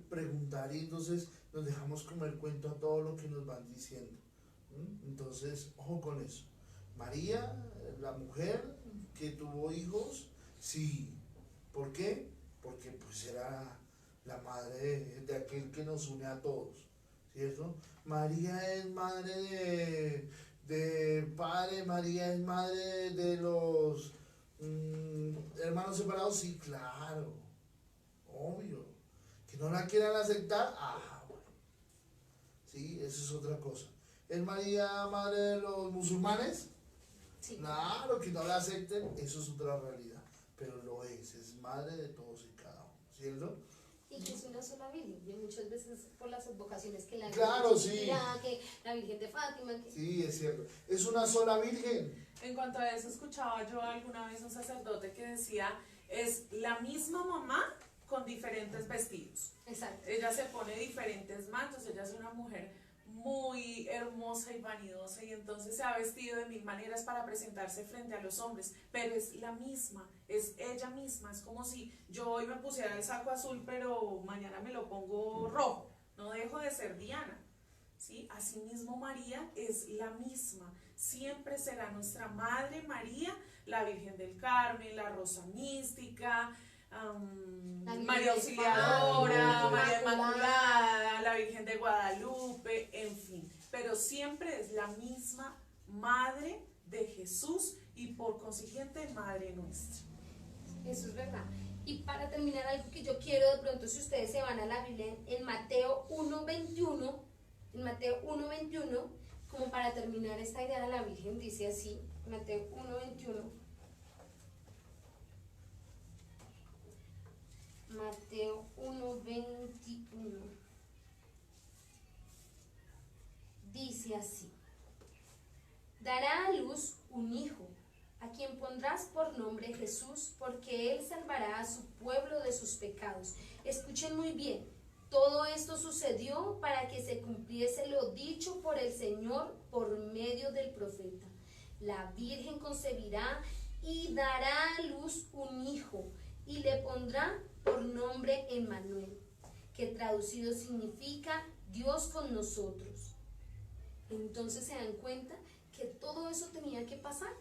preguntar, y entonces nos dejamos comer cuento a todo lo que nos van diciendo. Entonces, ojo con eso. María, la mujer que tuvo hijos, sí. ¿Por qué? Porque pues era la madre de aquel que nos une a todos, ¿cierto? María es madre de padre, María es madre de los hermanos separados, sí, claro, obvio. Que no la quieran aceptar, bueno, sí, eso es otra cosa. ¿Es María madre de los musulmanes? Sí. Claro, que no la acepten, eso es otra realidad, pero lo es madre de todos y cada uno, ¿cierto? Y que es una sola Virgen, y muchas veces por las advocaciones que la Claro, Virgen de sí. Chiquinquirá, que la Virgen de Fátima, que... Sí, es cierto, es una sola Virgen. En cuanto a eso, escuchaba yo alguna vez un sacerdote que decía, es la misma mamá con diferentes vestidos. Exacto. Ella se pone diferentes mantos, ella es una mujer muy hermosa y vanidosa, y entonces se ha vestido de mil maneras para presentarse frente a los hombres, pero es la misma, es ella misma. Es como si yo hoy me pusiera el saco azul, pero mañana me lo pongo rojo, no dejo de ser Diana, ¿sí? Asimismo María es la misma, siempre será nuestra Madre María, la Virgen del Carmen, la Rosa Mística, María Auxiliadora, María Inmaculada, la Virgen de Guadalupe, en fin, pero siempre es la misma Madre de Jesús y por consiguiente Madre nuestra. Eso es verdad. Y para terminar, algo que yo quiero de pronto, si ustedes se van a la Biblia en Mateo 1:21, como para terminar esta idea de la Virgen, dice así, Mateo 1:21. Mateo 1:21. Dice así: dará a luz un hijo, a quien pondrás por nombre Jesús, porque él salvará a su pueblo de sus pecados. Escuchen muy bien, todo esto sucedió para que se cumpliese lo dicho por el Señor por medio del profeta. La Virgen concebirá y dará a luz un hijo, y le pondrá por nombre Emmanuel, que traducido significa Dios con nosotros. Entonces se dan cuenta que todo eso tenía que pasar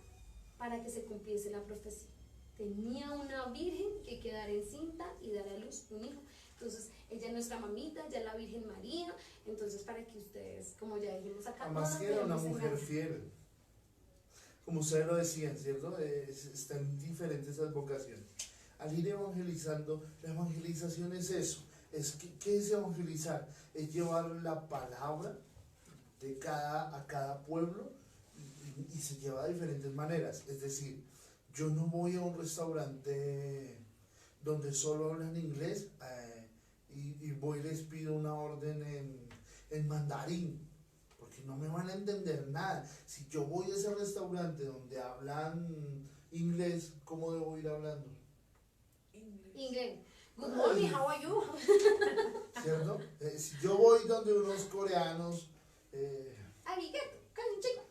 para que se cumpliese la profecía. Tenía una virgen que quedar encinta y dar a luz un hijo. Entonces ella es nuestra mamita, ya es la Virgen María. Entonces para que ustedes, como ya dijimos acá, Además que era una mujer fiel. Como ustedes lo decían, ¿cierto? Están diferentes las vocaciones. Al ir evangelizando, la evangelización es eso. ¿Qué es evangelizar? Es llevar la palabra a cada pueblo y se lleva de diferentes maneras. Es decir, yo no voy a un restaurante donde solo hablan inglés y voy y les pido una orden en mandarín, porque no me van a entender nada. Si yo voy a ese restaurante donde hablan inglés, ¿cómo debo ir hablando? Inglés. Good morning, how are you? ¿Cierto? Si yo voy donde unos coreanos... Arigato, konnichiwa.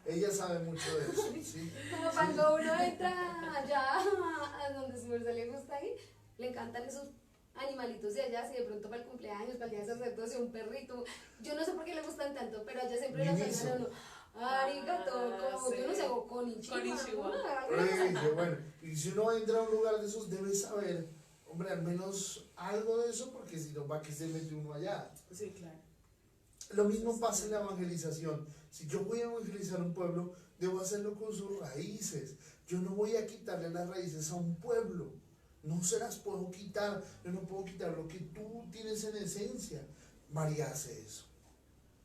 Ella sabe mucho de eso, ¿sí? Como cuando uno entra allá a donde su merced le gusta ir, le encantan esos animalitos de allá, si de pronto para el cumpleaños, para el día de sacerdocio, un perrito. Yo no sé por qué le gustan tanto, pero allá siempre le saludan a uno. Arigato, como sí. yo no sé, o konnichiwa. Bueno, y si uno entra a un lugar de esos, debe saber, hombre, al menos algo de eso, porque si no, ¿para qué se mete uno allá? Sí, claro. Lo mismo pasa en la evangelización. Si yo voy a evangelizar un pueblo, debo hacerlo con sus raíces. Yo no voy a quitarle las raíces a un pueblo. No se las puedo quitar. Yo no puedo quitar lo que tú tienes en esencia. María hace eso.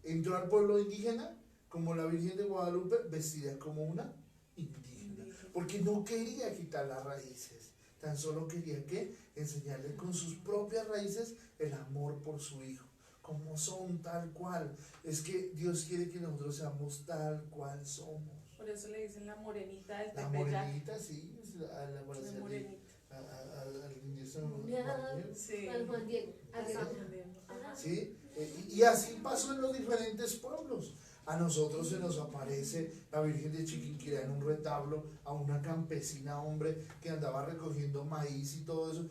Entró al pueblo indígena, como la Virgen de Guadalupe, vestida como una indígena. Porque no quería quitar las raíces. Tan solo quería que enseñarle con sus propias raíces el amor por su hijo. Como son, tal cual. Es que Dios quiere que nosotros seamos tal cual somos. Por eso le dicen la morenita del La Tepeyac. morenita, sí. La morenita. Al indio San Sí. Juan Diego. A San Juan Diego. Ajá. ¿Sí? Y así pasó en los diferentes pueblos. A nosotros se nos aparece la Virgen de Chiquinquirá en un retablo, a una campesina, hombre, que andaba recogiendo maíz y todo eso.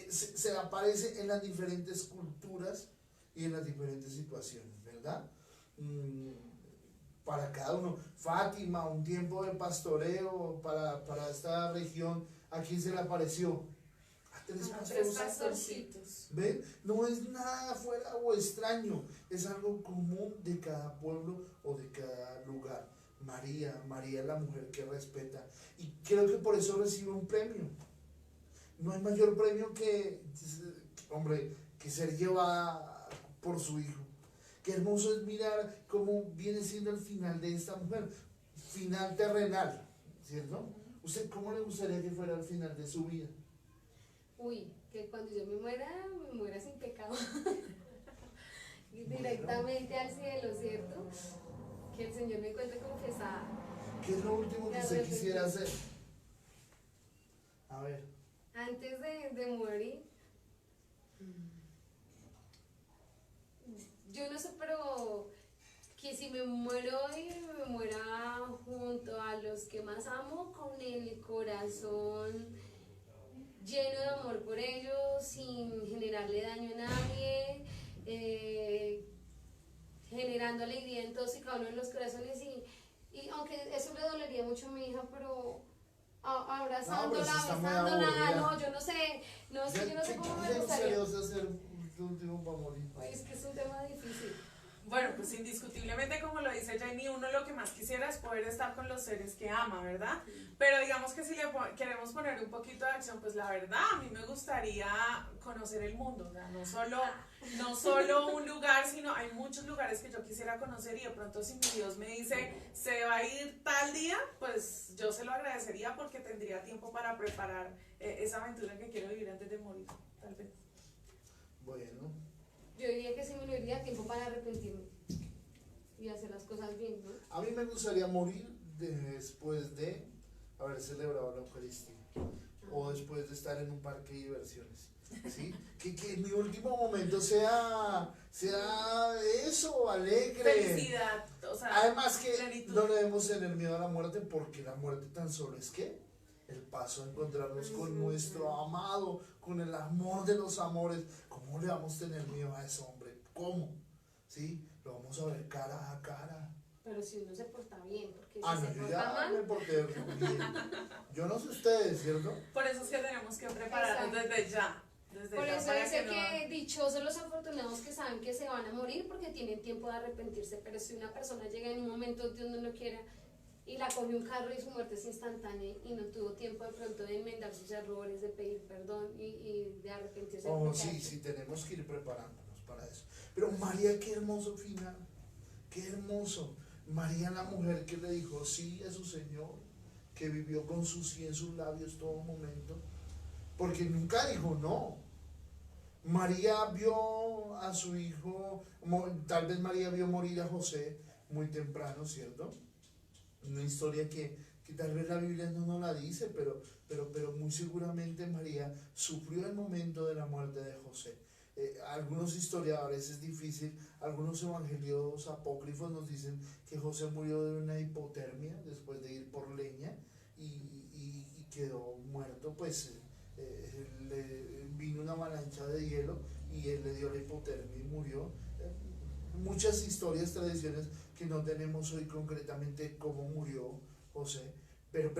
Se aparece en las diferentes culturas y en las diferentes situaciones, ¿verdad? Para cada uno. Fátima, un tiempo de pastoreo para esta región, ¿a quién se le apareció? A tres Pastorcitos. ¿Ven? No es nada fuera o extraño, es algo común de cada pueblo o de cada lugar. María es la mujer que respeta, y creo que por eso recibe un premio. No hay mayor premio hombre, que ser llevada por su hijo. Qué hermoso es mirar cómo viene siendo el final de esta mujer, final terrenal, ¿cierto? ¿Usted cómo le gustaría que fuera el final de su vida? Uy, que cuando yo me muera sin pecado. Directamente al cielo, ¿cierto? Que el Señor me encuentre confesada. ¿Qué es lo último que usted quisiera hacer? A ver. Antes de morir, yo no sé, pero que si me muero y me muera junto a los que más amo, con el corazón lleno de amor por ellos, sin generarle daño a nadie, generando alegría en todos y cada uno de los corazones, y aunque eso le dolería mucho a mi hija, pero abrazándola, besándola, no, yo no sé, yo no sé cómo me gustaría. hacer tu último para morir? Pues es que es un tema difícil. Bueno, pues indiscutiblemente, como lo dice Jenny, uno lo que más quisiera es poder estar con los seres que ama, ¿verdad? Pero digamos que si queremos poner un poquito de acción, pues la verdad, a mí me gustaría conocer el mundo, o sea, no solo un lugar, sino hay muchos lugares que yo quisiera conocer y de pronto si mi Dios me dice, se va a ir tal día, pues yo se lo agradecería porque tendría tiempo para preparar esa aventura que quiero vivir antes de morir, tal vez. Bueno, Yo diría que sí me lo diría tiempo para arrepentirme y hacer las cosas bien, ¿no? a mí me gustaría morir después de haber celebrado la Eucaristía o después de estar en un parque de diversiones. ¿Sí? Que mi último momento sea eso, alegre. Felicidad, o sea, Además que plenitud. no le debemos tener miedo a la muerte porque la muerte tan solo es que el paso a encontrarnos con nuestro amado, con el amor de los amores. ¿Cómo le vamos a tener miedo a ese hombre? ¿Cómo? ¿Sí? Lo vamos a ver cara a cara. Pero si uno se porta bien, porque si Ah, no, se yo porta ya mal, me porté bien. Yo no sé ustedes, ¿cierto? Por eso es que tenemos que prepararnos Exacto. desde ya. Desde por ya eso para dice no- que dichosos los afortunados que saben que se van a morir porque tienen tiempo de arrepentirse, pero si una persona llega en un momento Dios no lo quiera y la cogió un carro y su muerte es instantánea y no tuvo tiempo de pronto de enmendar sus errores, de pedir perdón y de arrepentirse de lo Oh, que sí, ha hecho. sí, tenemos que ir preparándonos para eso. Pero María, qué hermoso final. Qué hermoso. María, la mujer que le dijo sí a su Señor, que vivió con su sí en sus labios todo momento, porque nunca dijo no. María vio a su hijo, tal vez María vio morir a José muy temprano, ¿cierto? Una historia que tal vez la Biblia no nos la dice, pero muy seguramente María sufrió el momento de la muerte de José. Algunos historiadores es difícil, algunos evangelios apócrifos nos dicen que José murió de una hipotermia después de ir por leña y quedó muerto, pues le vino una avalancha de hielo y él le dio la hipotermia y murió. Muchas historias, tradiciones que no tenemos hoy concretamente cómo murió José, pero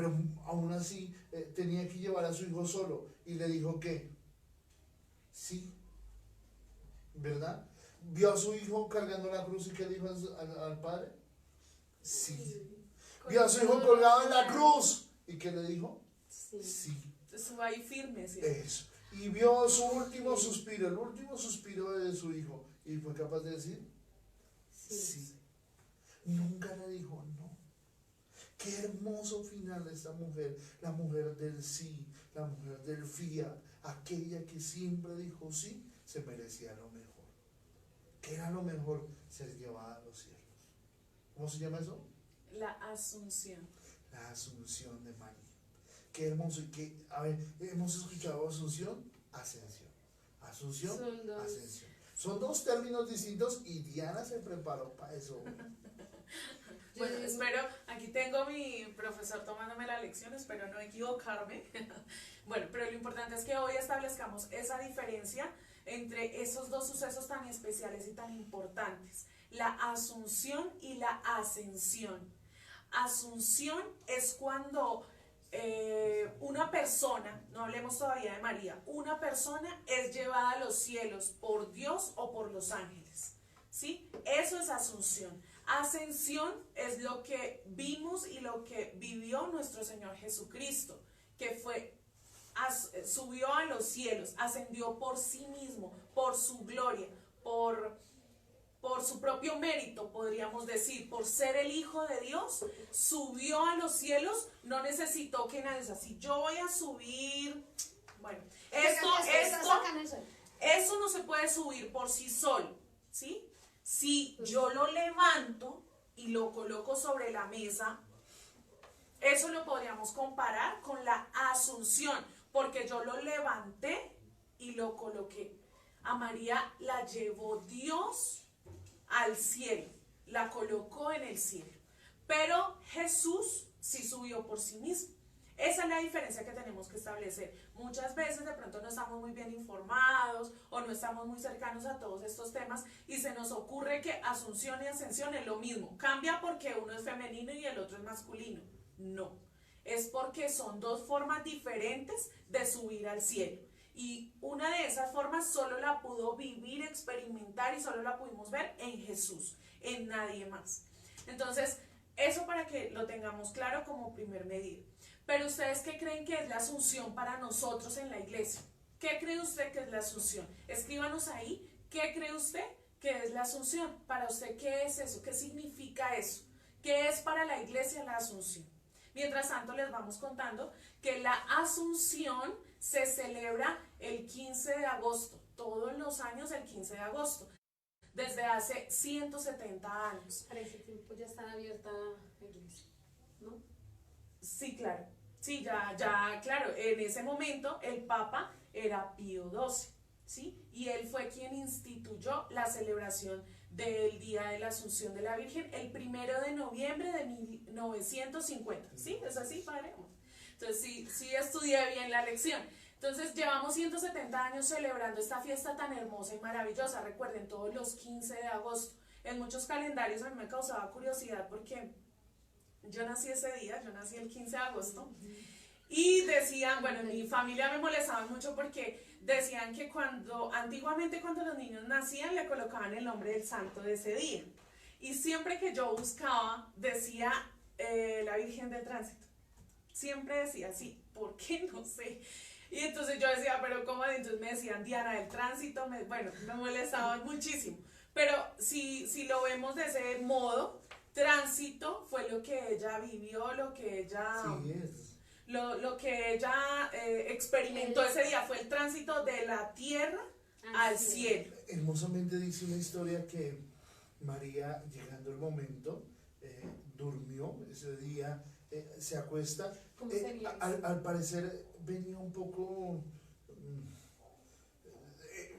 aún así tenía que llevar a su hijo solo y le dijo que sí, ¿verdad? Vio a su hijo cargando la cruz y que le dijo al padre, sí. Vio a su hijo colgado en la cruz y que le dijo, Sí. sí. Estuvo ahí firme, ¿sí? Eso. Y vio su último suspiro, el último suspiro de su hijo y fue capaz de decir, sí. Nunca le dijo no. Qué hermoso final de esta mujer, la mujer del sí, la mujer del fiat, aquella que siempre dijo sí, se merecía lo mejor. ¿Qué era lo mejor? Ser llevada a los cielos. ¿Cómo se llama eso? La asunción. La asunción de María. Qué hermoso. A ver, hemos escuchado asunción, ascensión. Asunción, Son dos. ascensión. Son dos términos distintos y Diana se preparó para eso. Bueno, espero, aquí tengo mi profesor tomándome la lección, espero no equivocarme. Bueno, pero lo importante es que hoy establezcamos esa diferencia entre esos dos sucesos tan especiales y tan importantes, la asunción y la ascensión. Asunción es cuando una persona, no hablemos todavía de María, una persona es llevada a los cielos por Dios o por los ángeles, ¿sí? Eso es asunción. Ascensión es lo que vimos y lo que vivió nuestro Señor Jesucristo, que fue, subió a los cielos, ascendió por sí mismo, por su gloria, por su propio mérito, podríamos decir, por ser el Hijo de Dios, subió a los cielos, no necesitó que nadie, o sea, si yo voy a subir, bueno, eso no se puede subir por sí solo, ¿sí? Si yo lo levanto y lo coloco sobre la mesa, eso lo podríamos comparar con la asunción, porque yo lo levanté y lo coloqué. A María la llevó Dios al cielo, la colocó en el cielo, pero Jesús sí subió por sí mismo. Esa es la diferencia que tenemos que establecer. Muchas veces de pronto no estamos muy bien informados o no estamos muy cercanos a todos estos temas y se nos ocurre que asunción y ascensión es lo mismo. Cambia porque uno es femenino y el otro es masculino. No, es porque son dos formas diferentes de subir al cielo. Y una de esas formas solo la pudo vivir, experimentar y solo la pudimos ver en Jesús, en nadie más. Entonces, eso para que lo tengamos claro como primer medida. Pero ustedes, ¿qué creen que es la asunción para nosotros en la iglesia? ¿Qué cree usted que es la asunción? Escríbanos ahí, ¿qué cree usted que es la asunción? Para usted, ¿qué es eso? ¿Qué significa eso? ¿Qué es para la iglesia la asunción? Mientras tanto, les vamos contando que la asunción se celebra el 15 de agosto, todos los años el 15 de agosto, desde hace 170 años. Para ese tiempo ya está abierta la iglesia, ¿no? Sí, claro. Sí, claro, en ese momento el Papa era Pío XII, ¿sí? Y él fue quien instituyó la celebración del Día de la Asunción de la Virgen el 1 de noviembre de 1950, ¿sí? ¿Es así, padre? Entonces, sí estudié bien la lección. Entonces, llevamos 170 años celebrando esta fiesta tan hermosa y maravillosa. Recuerden, todos los 15 de agosto. En muchos calendarios a mí me causaba curiosidad porque yo nací ese día, yo nací el 15 de agosto. Y decían, bueno, en mi familia me molestaban mucho porque decían que antiguamente cuando los niños nacían le colocaban el nombre del santo de ese día. Y siempre que yo buscaba, decía la Virgen del Tránsito. Siempre decía así, ¿por qué? No sé. Y entonces yo decía, pero ¿cómo? Entonces me decían Diana del Tránsito, me molestaban muchísimo. Pero si lo vemos de ese modo, tránsito fue lo que ella vivió, lo que ella... Sí es. Lo que ella experimentó ese día fue el tránsito de la tierra al cielo. Hermosamente dice una historia que María, llegando el momento, durmió ese día, se acuesta. ¿Cómo sería eso? Al parecer venía un poco...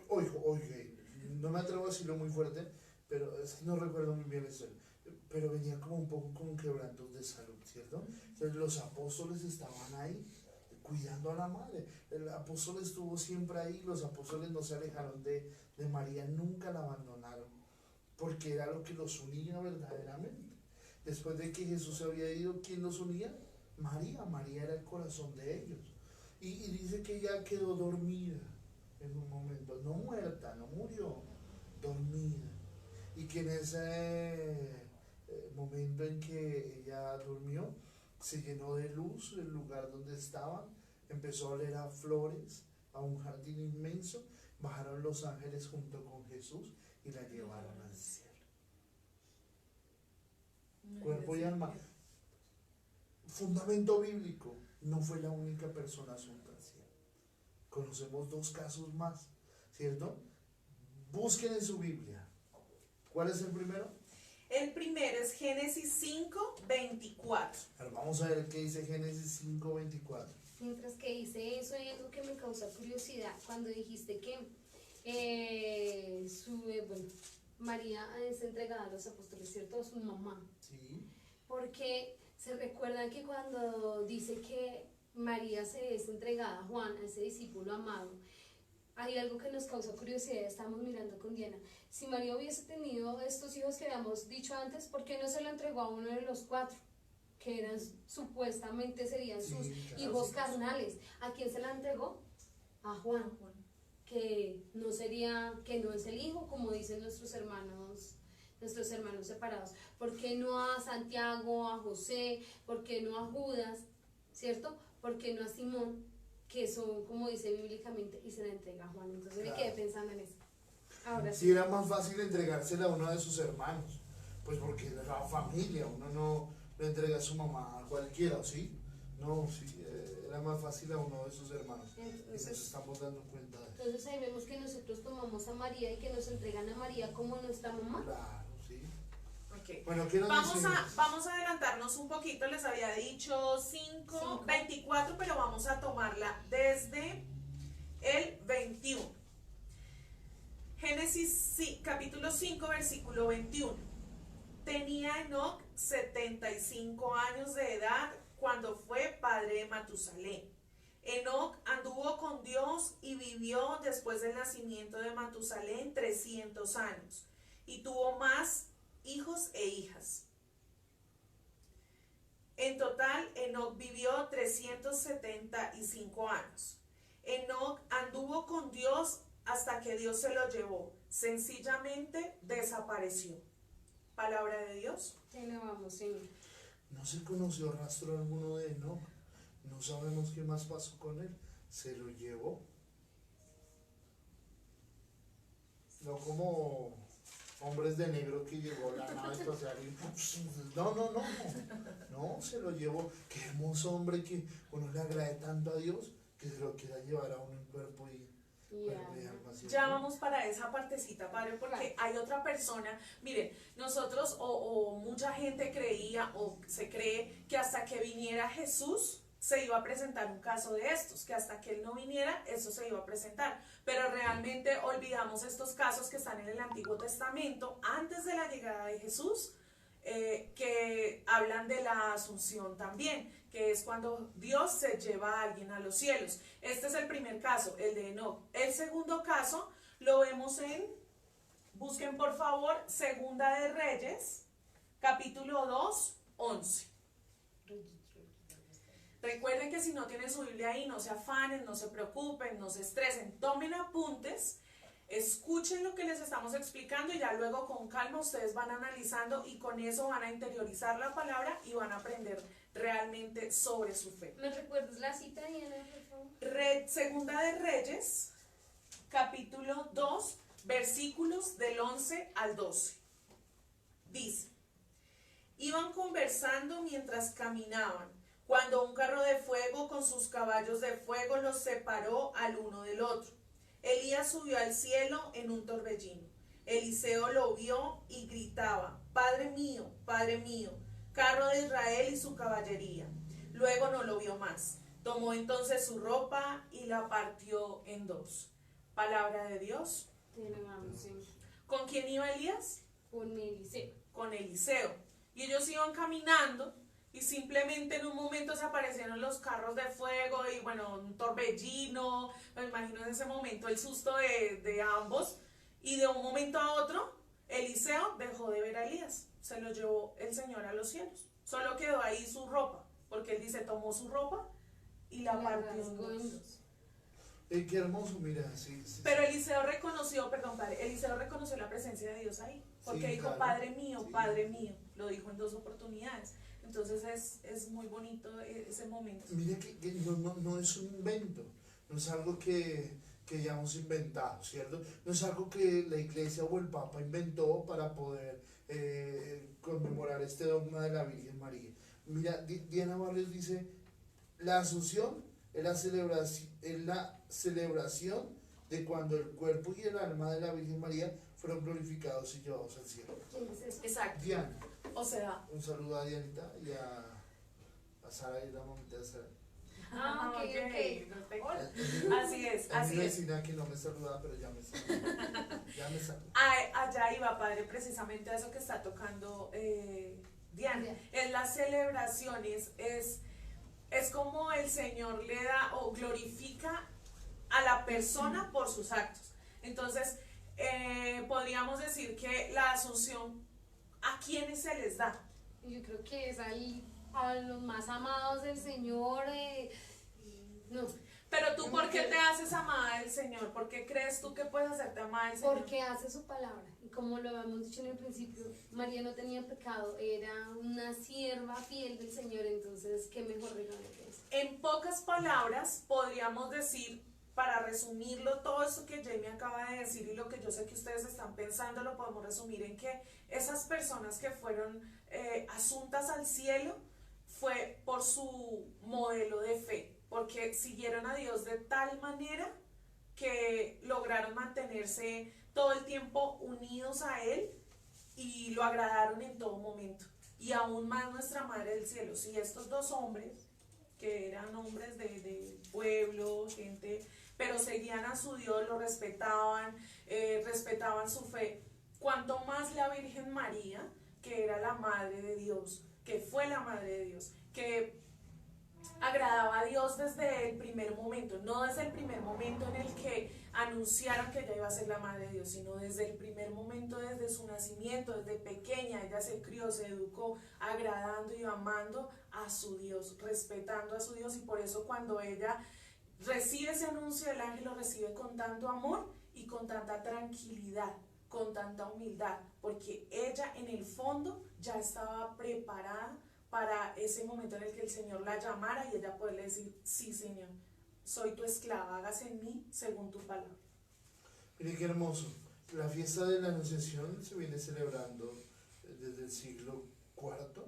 oye, no me atrevo a decirlo muy fuerte, pero es que no recuerdo muy bien eso. Pero venía como un poco con quebrantos de salud, ¿cierto? Entonces los apóstoles estaban ahí cuidando a la madre. El apóstol estuvo siempre ahí, los apóstoles no se alejaron de María, nunca la abandonaron, porque era lo que los unía verdaderamente. Después de que Jesús se había ido, ¿quién los unía? María era el corazón de ellos. Y dice que ella quedó dormida en un momento, no muerta, no murió, dormida. Y que en ese momento en que ella durmió, se llenó de luz el lugar donde estaban, empezó a oler a flores, a un jardín inmenso, bajaron los ángeles junto con Jesús y la llevaron al cielo. Cuerpo y alma. Fundamento bíblico, no fue la única persona asunta al cielo. Conocemos dos casos más, ¿cierto? Busquen en su Biblia. ¿Cuál es el primero? El primero es Génesis 5:24. Vamos a ver qué dice Génesis 5:24. Mientras que dice eso, hay algo que me causa curiosidad cuando dijiste que María es entregada a los apóstoles, ¿cierto? A su mamá. Sí. Porque se recuerdan que cuando dice que María se es entregada a Juan, a ese discípulo amado, hay algo que nos causa curiosidad, estamos mirando con Diana. Si María hubiese tenido estos hijos que habíamos dicho antes, ¿por qué no se lo entregó a uno de los 4? Que eran, supuestamente serían sus hijos carnales. ¿A quién se la entregó? A Juan, que no es el hijo, como dicen nuestros hermanos separados. ¿Por qué no a Santiago, a José? ¿Por qué no a Judas? ¿Cierto? ¿Por qué no a Simón? Que son, como dice bíblicamente, y se la entrega a Juan. Entonces me quedé pensando en eso. Ahora sí, era más fácil entregársela a uno de sus hermanos, pues porque era la familia, uno no le entrega a su mamá a cualquiera, ¿sí? No, sí, era más fácil a uno de sus hermanos. Entonces, y nos estamos dando cuenta de eso. Entonces ahí vemos que nosotros tomamos a María y que nos entregan a María como nuestra mamá. Claro, sí. Okay. Bueno, ¿qué nos vamos a adelantarnos un poquito, les había dicho 5:24, pero vamos a tomarla desde el 21. Génesis capítulo 5, versículo 21. Tenía Enoc 75 años de edad cuando fue padre de Matusalén. Enoc anduvo con Dios y vivió después del nacimiento de Matusalén 300 años y tuvo más hijos e hijas. En total, Enoc vivió 375 años. Enoc anduvo con Dios hasta que Dios se lo llevó. Sencillamente desapareció. Palabra de Dios. Te alabamos, Señor. No se conoció rastro alguno de Enoc. No sabemos qué más pasó con él. Se lo llevó. No como Hombres de Negro que llegó la nave espacial y no, se lo llevó. Qué hermoso hombre que uno le agrade tanto a Dios que se lo quiera llevar a uno en cuerpo y alma. Ya vamos para esa partecita, padre, porque hay otra persona. Miren, nosotros o mucha gente creía o se cree que hasta que viniera Jesús se iba a presentar un caso de estos, que hasta que él no viniera, eso se iba a presentar. Pero realmente olvidamos estos casos que están en el Antiguo Testamento, antes de la llegada de Jesús, que hablan de la asunción también, que es cuando Dios se lleva a alguien a los cielos. Este es el primer caso, el de Enoc. El segundo caso lo vemos busquen por favor, Segunda de Reyes, capítulo 2, 11. Recuerden que si no tienen su Biblia ahí, no se afanen, no se preocupen, no se estresen, tomen apuntes, escuchen lo que les estamos explicando y ya luego con calma ustedes van analizando y con eso van a interiorizar la palabra y van a aprender realmente sobre su fe. ¿Me recuerdas la cita, Diana, por favor? Segunda de Reyes, capítulo 2, versículos del 11 al 12. Dice: iban conversando mientras caminaban, cuando un carro de fuego con sus caballos de fuego los separó al uno del otro. Elías subió al cielo en un torbellino. Eliseo lo vio y gritaba: Padre mío, carro de Israel y su caballería. Luego no lo vio más. Tomó entonces su ropa y la partió en dos. Palabra de Dios. Te alabamos, Señor. ¿Con quién iba Elías? Con Eliseo. Con Eliseo. Y ellos iban caminando y simplemente en un momento se aparecieron los carros de fuego y bueno, un torbellino. Me imagino en ese momento el susto de ambos. Y de un momento a otro, Eliseo dejó de ver a Elías. Se lo llevó el Señor a los cielos. Solo quedó ahí su ropa, porque él dice, tomó su ropa y la partió en dos. Qué hermoso, mira, sí. Pero Eliseo reconoció, perdón, padre, Eliseo reconoció la presencia de Dios ahí, porque sí, dijo, claro. Padre mío, Sí. Padre mío, lo dijo en 2 oportunidades. Entonces es muy bonito ese momento. Mira que no es un invento, no es algo que hayamos inventado, ¿cierto? No es algo que la iglesia o el Papa inventó para poder conmemorar este dogma de la Virgen María. Mira, Diana Barrios dice, la Asunción es la celebración de cuando el cuerpo y el alma de la Virgen María fueron glorificados y llevados al cielo. ¿Quién es ese? Exacto. Diana, O sea, un saludo a Dianita y a Sara y la mamita de Sara. Ah, ok. perfecto. Hola. Así es, Es así mi es. vecina que no me saluda, pero ya me saluda. Ya me saluda. Allá iba, padre, precisamente a eso que está tocando Diana. Bien. Es la celebración, es como el Señor le da o glorifica a la persona por sus actos. Entonces, podríamos decir que la Asunción, ¿a quiénes se les da? Yo creo que es ahí a los más amados del Señor. No, Pero tú, ¿por qué te haces amada del Señor? ¿Por qué crees tú que puedes hacerte amada del Señor? porque hace su palabra. Y como lo habíamos dicho en el principio, María no tenía pecado, era una sierva fiel del Señor, entonces qué mejor regalo que eso. En pocas palabras, podríamos decir, para resumirlo, todo esto que Jamie acaba de decir y lo que yo sé que ustedes están pensando, lo podemos resumir en que esas personas que fueron asuntas al cielo fue por su modelo de fe, porque siguieron a Dios de tal manera que lograron mantenerse todo el tiempo unidos a Él y lo agradaron en todo momento. Y aún más nuestra Madre del Cielo. Si estos dos hombres, que eran hombres de pueblo, gente, pero seguían a su Dios, lo respetaban, respetaban su fe, cuanto más la Virgen María, que era la Madre de Dios, que fue la Madre de Dios, que agradaba a Dios desde el primer momento, no desde el primer momento en el que anunciaron que ella iba a ser la Madre de Dios, sino desde el primer momento, desde su nacimiento, desde pequeña, ella se crió, se educó, agradando y amando a su Dios, respetando a su Dios, y por eso cuando ella recibe ese anuncio del ángel, lo recibe con tanto amor y con tanta tranquilidad, con tanta humildad, porque ella en el fondo ya estaba preparada para ese momento en el que el Señor la llamara y ella poderle decir, sí, Señor, soy tu esclava, hágase en mí según tu palabra. Mire qué hermoso. La fiesta de la Anunciación se viene celebrando desde el siglo IV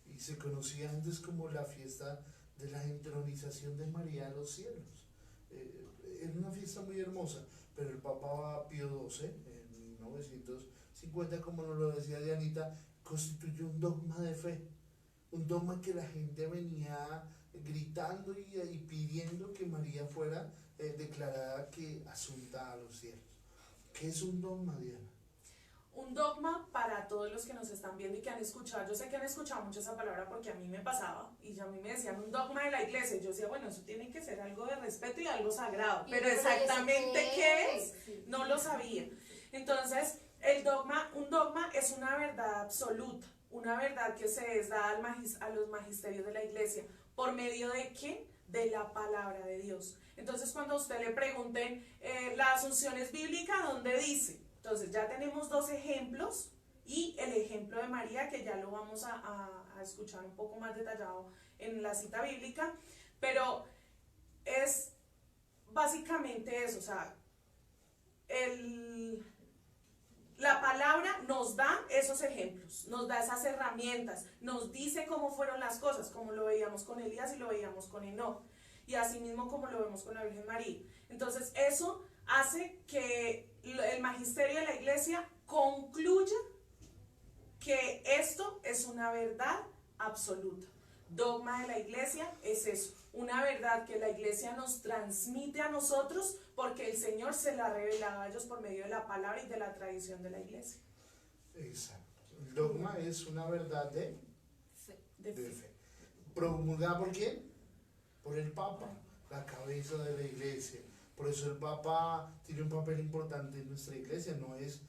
y se conocía antes como la fiesta de la entronización de María a los cielos. Era una fiesta muy hermosa, pero el Papa Pío XII, en 1950, como nos lo decía Dianita, constituyó un dogma de fe, un dogma que la gente venía gritando y pidiendo que María fuera declarada que asunta a los cielos. ¿Qué es un dogma, Diana? Un dogma para todos los que nos están viendo y que han escuchado, yo sé que han escuchado mucho esa palabra porque a mí me pasaba y a mí me decían un dogma de la iglesia y yo decía, bueno, eso tiene que ser algo de respeto y algo sagrado, pero exactamente qué es, no lo sabía. Entonces, un dogma es una verdad absoluta, una verdad que se es dada a los magisterios de la iglesia, ¿por medio de qué? De la palabra de Dios. Entonces, cuando a usted le pregunten, la asunción es bíblica, ¿dónde dice? Entonces, ya tenemos dos ejemplos y el ejemplo de María, que ya lo vamos a escuchar un poco más detallado en la cita bíblica, pero es básicamente eso, o sea, la palabra nos da esos ejemplos, nos da esas herramientas, nos dice cómo fueron las cosas, como lo veíamos con Elías y lo veíamos con Enoc, y asimismo como lo vemos con la Virgen María. Entonces eso hace que el magisterio de la iglesia concluya que esto es una verdad absoluta. Dogma de la iglesia es eso, una verdad que la iglesia nos transmite a nosotros porque el Señor se la revelaba a ellos por medio de la palabra y de la tradición de la iglesia. Exacto. El dogma es una verdad de fe. fe. ¿Promulgada por quién? Por el Papa, la cabeza de la iglesia. Por eso el Papa tiene un papel importante en nuestra iglesia, no es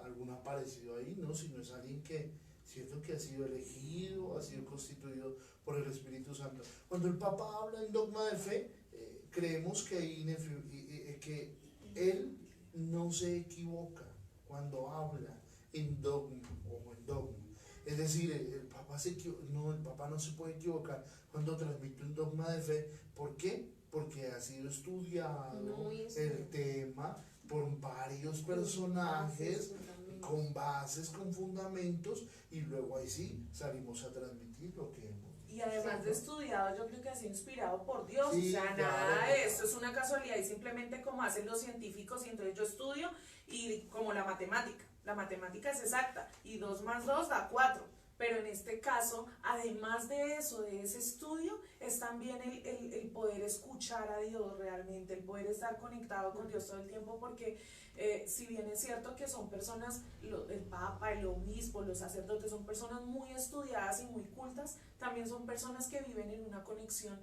algún aparecido ahí, no, sino es alguien que, cierto, que ha sido elegido, ha sido constituido por el Espíritu Santo. Cuando el Papa habla en dogma de fe, creemos que él no se equivoca cuando habla en dogma o en dogma. Es decir, el Papa no se puede equivocar cuando transmite un dogma de fe. ¿Por qué? Porque ha sido estudiado el tema por varios personajes, con bases, con fundamentos, y luego ahí sí salimos a transmitir lo que hemos. Y además de estudiado, yo creo que ha sido inspirado por Dios, sí, o sea, claro, nada de esto es una casualidad y simplemente como hacen los científicos y entonces yo estudio y como la matemática es exacta y 2 más 2 da 4. Pero en este caso, además de eso, de ese estudio, es también el poder escuchar a Dios realmente, el poder estar conectado con Dios todo el tiempo, porque si bien es cierto que son personas, el Papa, el Obispo, los sacerdotes, son personas muy estudiadas y muy cultas, también son personas que viven en una conexión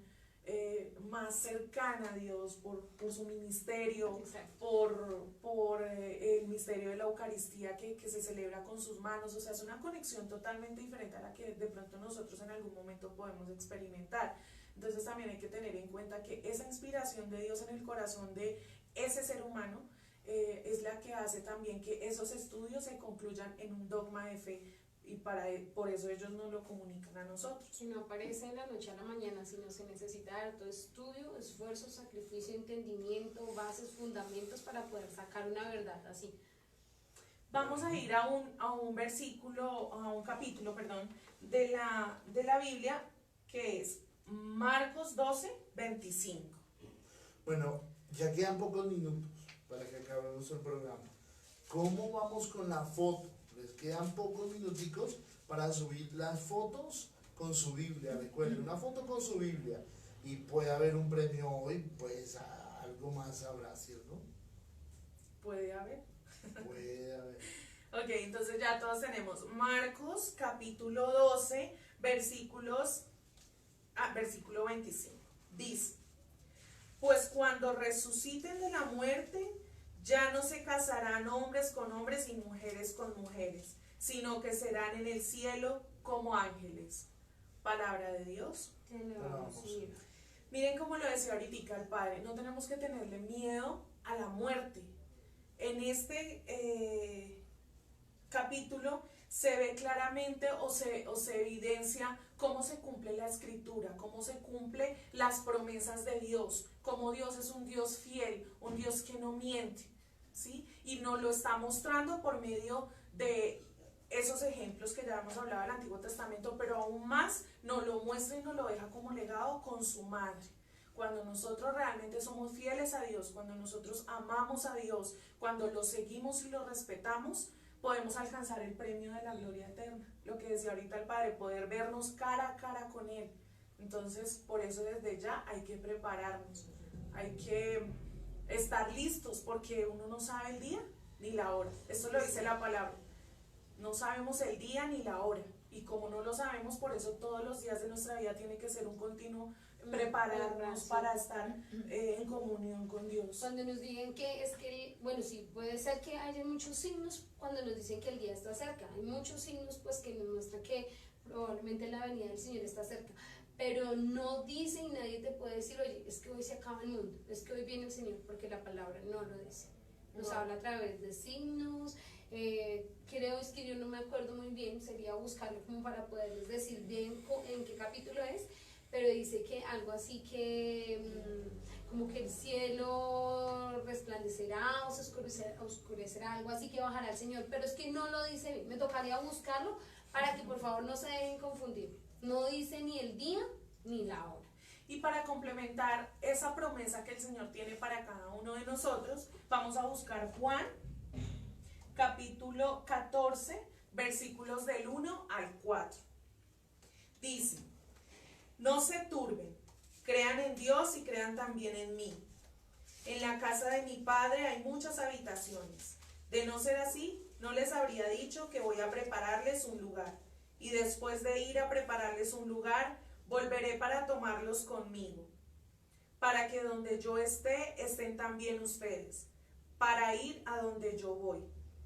más cercana a Dios por su ministerio, por el misterio de la Eucaristía que se celebra con sus manos, o sea, es una conexión totalmente diferente a la que de pronto nosotros en algún momento podemos experimentar. Entonces también hay que tener en cuenta que esa inspiración de Dios en el corazón de ese ser humano es la que hace también que esos estudios se concluyan en un dogma de fe, y por eso ellos nos lo comunican a nosotros. Que no aparece de la noche a la mañana, sino se necesita harto estudio, esfuerzo, sacrificio, entendimiento, bases, fundamentos para poder sacar una verdad así. Vamos a ir a un capítulo, de la Biblia, que es Marcos 12, 25. Bueno, ya quedan pocos minutos para que acabemos el programa. ¿Cómo vamos con la foto? Les quedan pocos minuticos para subir las fotos con su Biblia. Recuerden, una foto con su Biblia. Y puede haber un premio hoy, pues algo más habrá, ¿cierto? Puede haber. Puede haber. Ok, entonces ya todos tenemos Marcos capítulo 12, versículo 25. Dice: pues cuando resuciten de la muerte, ya no se casarán hombres con hombres y mujeres con mujeres, sino que serán en el cielo como ángeles. Palabra de Dios. Te lo vamos a ir. Miren cómo lo decía ahorita el Padre, no tenemos que tenerle miedo a la muerte. En este capítulo se ve claramente o se evidencia cómo se cumple la escritura, cómo se cumplen las promesas de Dios, cómo Dios es un Dios fiel, un Dios que no miente, ¿sí? Y nos lo está mostrando por medio de esos ejemplos que ya hemos hablado del Antiguo Testamento, pero aún más nos lo muestra y nos lo deja como legado con su madre. Cuando nosotros realmente somos fieles a Dios, cuando nosotros amamos a Dios, cuando lo seguimos y lo respetamos, podemos alcanzar el premio de la gloria eterna. Lo que decía ahorita el Padre, poder vernos cara a cara con Él. Entonces, por eso desde ya hay que prepararnos, hay que estar listos, porque uno no sabe el día ni la hora. Esto lo dice la palabra. No sabemos el día ni la hora. Y como no lo sabemos, por eso todos los días de nuestra vida tiene que ser un continuo prepararnos para estar en comunión con Dios. Cuando nos digan que es que, bueno, sí, puede ser que haya muchos signos cuando nos dicen que el día está cerca. Hay muchos signos pues que nos muestran que probablemente la venida del Señor está cerca. Pero no dice y nadie te puede decir, oye, es que hoy se acaba el mundo, es que hoy viene el Señor, porque la palabra no lo dice. Nos habla a través de signos. Creo es que yo no me acuerdo muy bien, sería buscarlo como para poderles decir bien en qué capítulo es, pero dice que algo así que como que el cielo resplandecerá o se oscurecerá, algo así que bajará el Señor, pero es que no lo dice bien. Me tocaría buscarlo para que por favor no se dejen confundir. No dice ni el día ni la hora. Y para complementar esa promesa que el Señor tiene para cada uno de nosotros, vamos a buscar Juan capítulo 14, versículos del 1 al 4. Dice: no se turben, crean en Dios y crean también en mí. En la casa de mi Padre hay muchas habitaciones. De no ser así, no les habría dicho que voy a prepararles un lugar. Y después de ir a prepararles un lugar, volveré para tomarlos conmigo, para que donde yo esté, estén también ustedes, para ir a donde yo voy.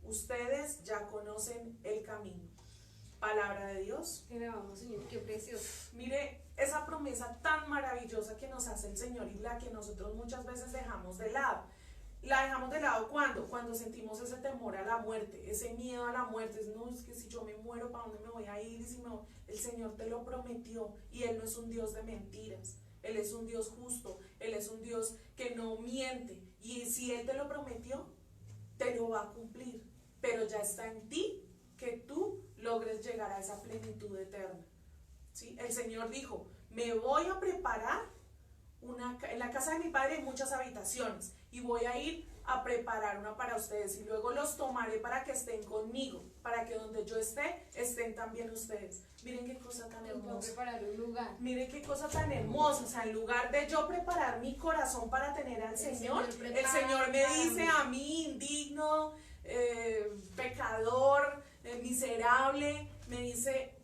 Ustedes ya conocen el camino. Palabra de Dios. Vamos, Señor, qué precioso. Mire esa promesa tan maravillosa que nos hace el Señor y la que nosotros muchas veces dejamos de lado. La dejamos de lado cuando sentimos ese temor a la muerte, ese miedo a la muerte. No, es que si yo me muero, ¿para dónde me voy a ir? Y si el Señor te lo prometió y Él no es un Dios de mentiras. Él es un Dios justo, Él es un Dios que no miente. Y si Él te lo prometió, te lo va a cumplir. Pero ya está en ti que tú logres llegar a esa plenitud eterna. ¿Sí? El Señor dijo: me voy a preparar en la casa de mi Padre hay muchas habitaciones y voy a ir a preparar una para ustedes y luego los tomaré para que estén conmigo, para que donde yo esté, estén también ustedes. Miren qué cosa tan hermosa. Preparar un lugar. Miren qué cosa tan hermosa. O sea, en lugar de yo preparar mi corazón para tener al Señor, el Señor me dice a mí, indigno, pecador, miserable, me dice: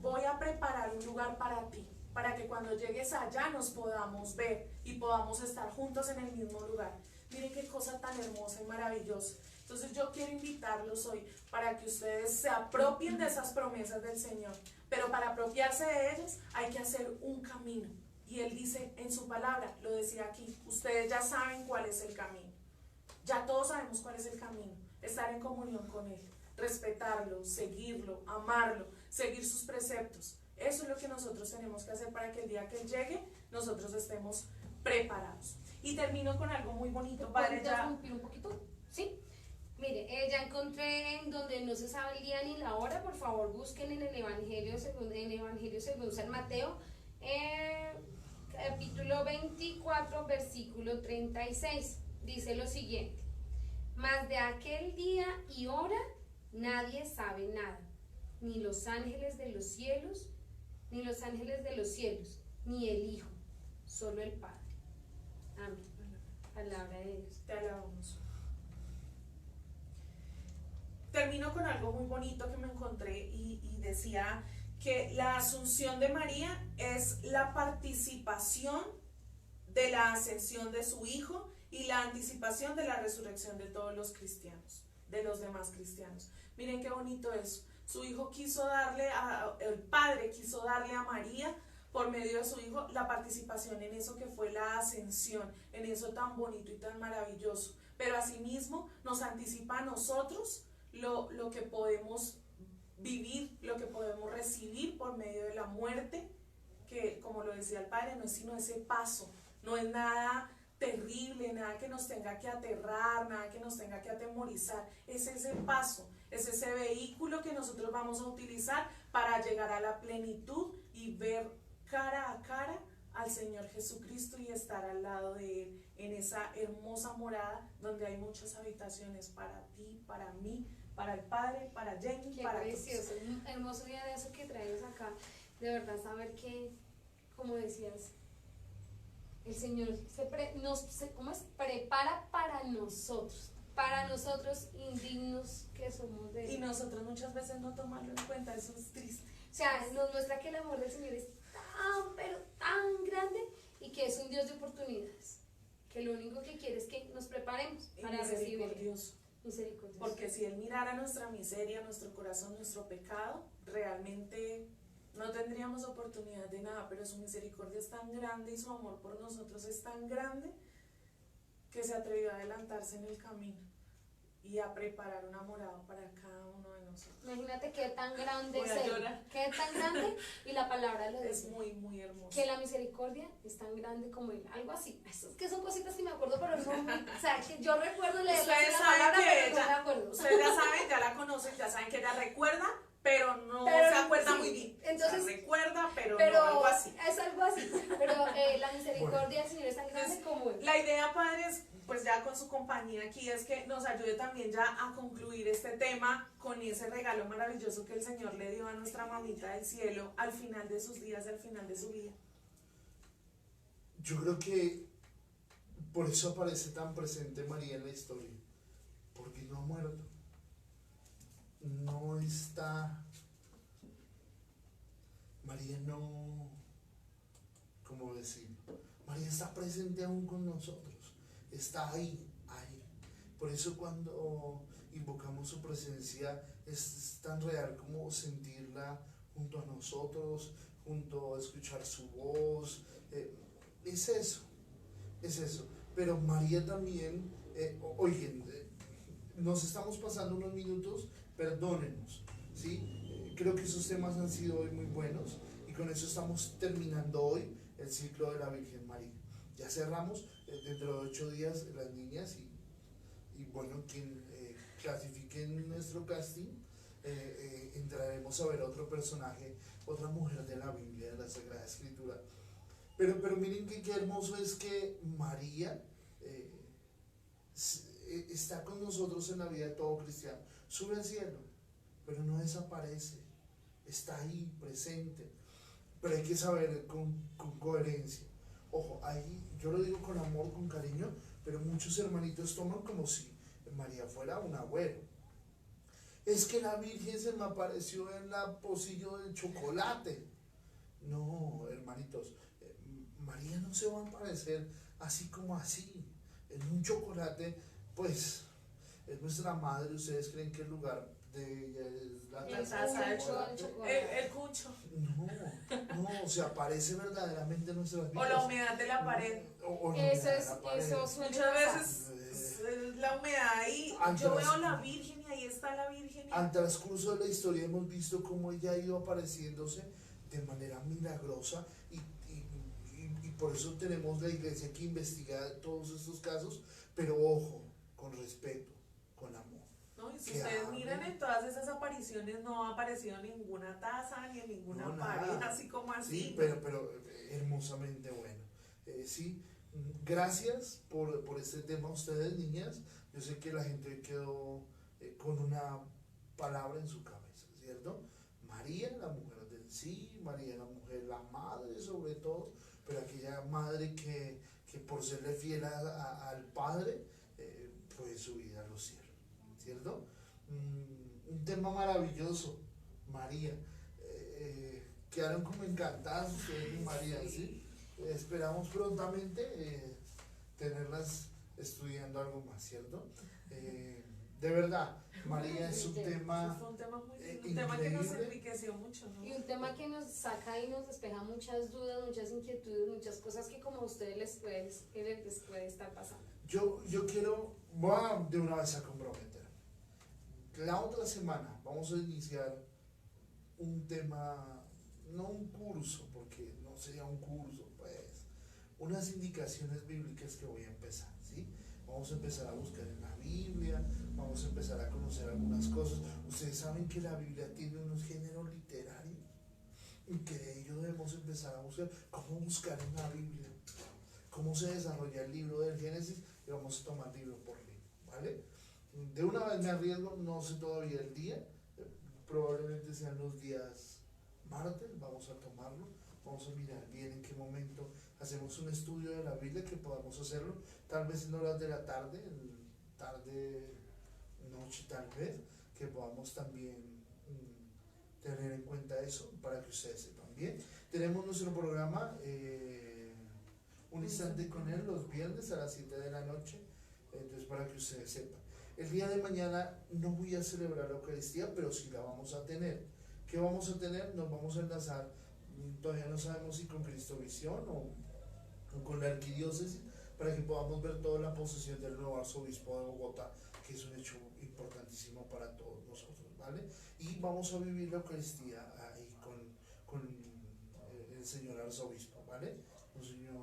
voy a preparar un lugar para ti, para que cuando llegues allá nos podamos ver y podamos estar juntos en el mismo lugar. Miren qué cosa tan hermosa y maravillosa. Entonces yo quiero invitarlos hoy para que ustedes se apropien de esas promesas del Señor, pero para apropiarse de ellas hay que hacer un camino. Y Él dice en su palabra, lo decía aquí, ustedes ya saben cuál es el camino. Ya todos sabemos cuál es el camino. Estar en comunión con Él, respetarlo, seguirlo, amarlo, seguir sus preceptos. Eso es lo que nosotros tenemos que hacer para que el día que Él llegue, nosotros estemos preparados. Y termino con algo muy bonito, Padre. ¿Puedo interrumpir un poquito? ¿Sí? Mire, ya encontré en donde no se sabe el día ni la hora. Por favor, busquen en el Evangelio según San Mateo, capítulo 24, versículo 36. Dice lo siguiente: mas de aquel día y hora nadie sabe nada, ni los ángeles de los cielos, ni ni el Hijo, solo el Padre. Amén. Palabra de Dios. Te alabamos. Termino con algo muy bonito que me encontré y decía que la asunción de María es la participación de la ascensión de su Hijo y la anticipación de la resurrección de todos los cristianos, de los demás cristianos. Miren qué bonito es. Su Hijo quiso darle, el Padre quiso darle a María por medio de su Hijo, la participación en eso que fue la ascensión, en eso tan bonito y tan maravilloso. Pero asimismo nos anticipa a nosotros lo que podemos vivir, lo que podemos recibir por medio de la muerte, que como lo decía el Padre, no es sino ese paso, no es nada terrible, nada que nos tenga que aterrar, nada que nos tenga que atemorizar, es ese paso, es ese vehículo que nosotros vamos a utilizar para llegar a la plenitud y ver cara a cara al Señor Jesucristo y estar al lado de Él en esa hermosa morada donde hay muchas habitaciones para ti, para mí, para el Padre, para Jenny, Qué para precioso, todos. un hermoso día de eso que traes acá, de verdad saber que, como decías, el Señor ¿cómo es? Prepara para nosotros indignos que somos de Él. Y nosotros muchas veces no tomarlo en cuenta, eso es triste. O sea, nos muestra que el amor del Señor es tan, pero tan grande y que es un Dios de oportunidades. Que lo único que quiere es que nos preparemos para recibir. Misericordioso. Misericordioso. Porque si Él mirara nuestra miseria, nuestro corazón, nuestro pecado, realmente no tendríamos oportunidad de nada, pero su misericordia es tan grande y su amor por nosotros es tan grande que se atrevió a adelantarse en el camino y a preparar una morada para cada uno de nosotros. Imagínate qué tan grande Voy es a Él, llorar. qué tan grande, y la palabra lo Es dice. muy, muy hermoso. Que la misericordia es tan grande como Él, algo así. Es que son cositas que me acuerdo, pero no, o sea, que yo recuerdo leer Ustedes la saben palabra, que pero no ella- me acuerdo. Ustedes ya saben, ya la conocen, ya saben que ella recuerda, pero no Pero se acuerda sí, muy bien. entonces- O sea, recuerda, pero Pero no algo así. es algo así. Pero la misericordia del Señor es tan grande como Él. La idea, padres, pues ya con su compañía aquí, es que nos ayude también ya a concluir este tema con ese regalo maravilloso que el Señor le dio a nuestra mamita del cielo al final de sus días, al final de su vida. Yo creo que por eso aparece tan presente María en la historia, porque no ha muerto, no está, María no, ¿cómo decirlo? María está presente aún con nosotros, está ahí. Por eso cuando invocamos su presencia es tan real como sentirla junto a nosotros, junto a escuchar su voz. Es eso. Pero María también, oigan, nos estamos pasando unos minutos, perdónenos, ¿sí? Creo que esos temas han sido hoy muy buenos y con eso estamos terminando hoy el ciclo de la Virgen María. Ya cerramos dentro de 8 días las niñas y bueno, quien clasifique en nuestro casting, entraremos a ver otro personaje, otra mujer de la Biblia, de la Sagrada Escritura. Pero miren qué hermoso es que María está con nosotros en la vida de todo cristiano. Sube al cielo, pero no desaparece, está ahí presente. Pero hay que saber con coherencia. Ojo, ahí yo lo digo con amor, con cariño, pero muchos hermanitos toman como si María fuera un abuelo. Es que la Virgen se me apareció en la pocillo del chocolate. No, hermanitos, María no se va a aparecer así como así, en un chocolate. Pues es nuestra madre. ¿Ustedes creen que el lugar de ella es la taza de chocolate? El cucho. No, se aparece verdaderamente en nuestras O vidas. la humedad de la pared. O la Eso humedad de es, la pared. eso suele Muchas pasar. veces es la humedad ahí. Ante Yo las- veo la Virgen y ahí está la Virgen. Al transcurso de la historia hemos visto cómo ella ha ido apareciéndose de manera milagrosa y por eso tenemos la iglesia que investiga todos estos casos, pero ojo, con respeto, con amor. ¿No? Y si Que ustedes amen. miran en todas esas apariciones, no ha aparecido ninguna taza ni en ninguna No, pared, nada. así como así. Sí, pero hermosamente bueno. Sí, gracias por este tema a ustedes, niñas. Yo sé que la gente quedó con una palabra en su cabeza, ¿cierto? María, la mujer del sí, María, la mujer, la madre sobre todo, pero aquella madre que por serle fiel al Padre, fue su vida a los cielos, ¿cierto? Un tema maravilloso, María. Quedaron como encantadas ustedes con María, ¿sí? Esperamos prontamente tenerlas estudiando algo más, ¿cierto? De verdad, María, es un tema Fue un tema muy lindo, un tema que nos enriqueció mucho, ¿no? Y un tema que nos saca y nos despeja muchas dudas, muchas inquietudes, muchas cosas que como a ustedes les puede estar pasando. Yo voy de una vez a comprometer. La otra semana vamos a iniciar un tema, no un curso, porque no sería un curso, pues, unas indicaciones bíblicas que voy a empezar, ¿sí? Vamos a empezar a buscar en la Biblia, vamos a empezar a conocer algunas cosas. Ustedes saben que la Biblia tiene unos géneros literarios y que de ello debemos empezar a buscar cómo buscar en la Biblia, cómo se desarrolla el libro del Génesis, y vamos a tomar libro por libro, ¿vale? De una vez me arriesgo, no sé todavía el día, probablemente sean los días martes, vamos a tomarlo, vamos a mirar bien en qué momento hacemos un estudio de la Biblia, que podamos hacerlo, tal vez en horas de la tarde, noche tal vez, que podamos también tener en cuenta eso para que ustedes sepan bien. Tenemos nuestro programa, un instante con él, los viernes a las 7 de la noche, entonces para que ustedes sepan. El día de mañana no voy a celebrar la Eucaristía, pero sí la vamos a tener. ¿Qué vamos a tener? Nos vamos a enlazar, todavía no sabemos si con Cristovisión o con la arquidiócesis, para que podamos ver toda la posesión del nuevo arzobispo de Bogotá, que es un hecho importantísimo para todos nosotros, ¿vale? Y vamos a vivir la Eucaristía ahí con el señor arzobispo, ¿vale? El señor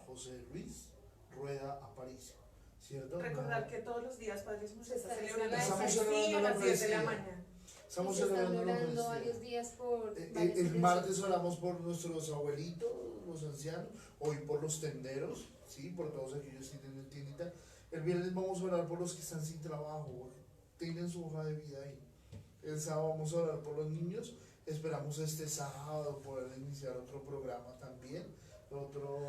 José Luis Rueda Aparicio, ¿cierto? Recordar que todos los días, Padre, se está celebrando la Estamos Eucaristía a las 10 de la Eucaristía. mañana. Estamos Y se están celebrando la orando Eucaristía. varios días por El martes oramos por nuestros abuelitos, los ancianos, hoy por los tenderos, ¿sí? Por todos aquellos que tienen tiendita. El viernes vamos a orar por los que están sin trabajo, tienen su hoja de vida ahí. El sábado vamos a orar por los niños. Esperamos este sábado poder iniciar otro programa también.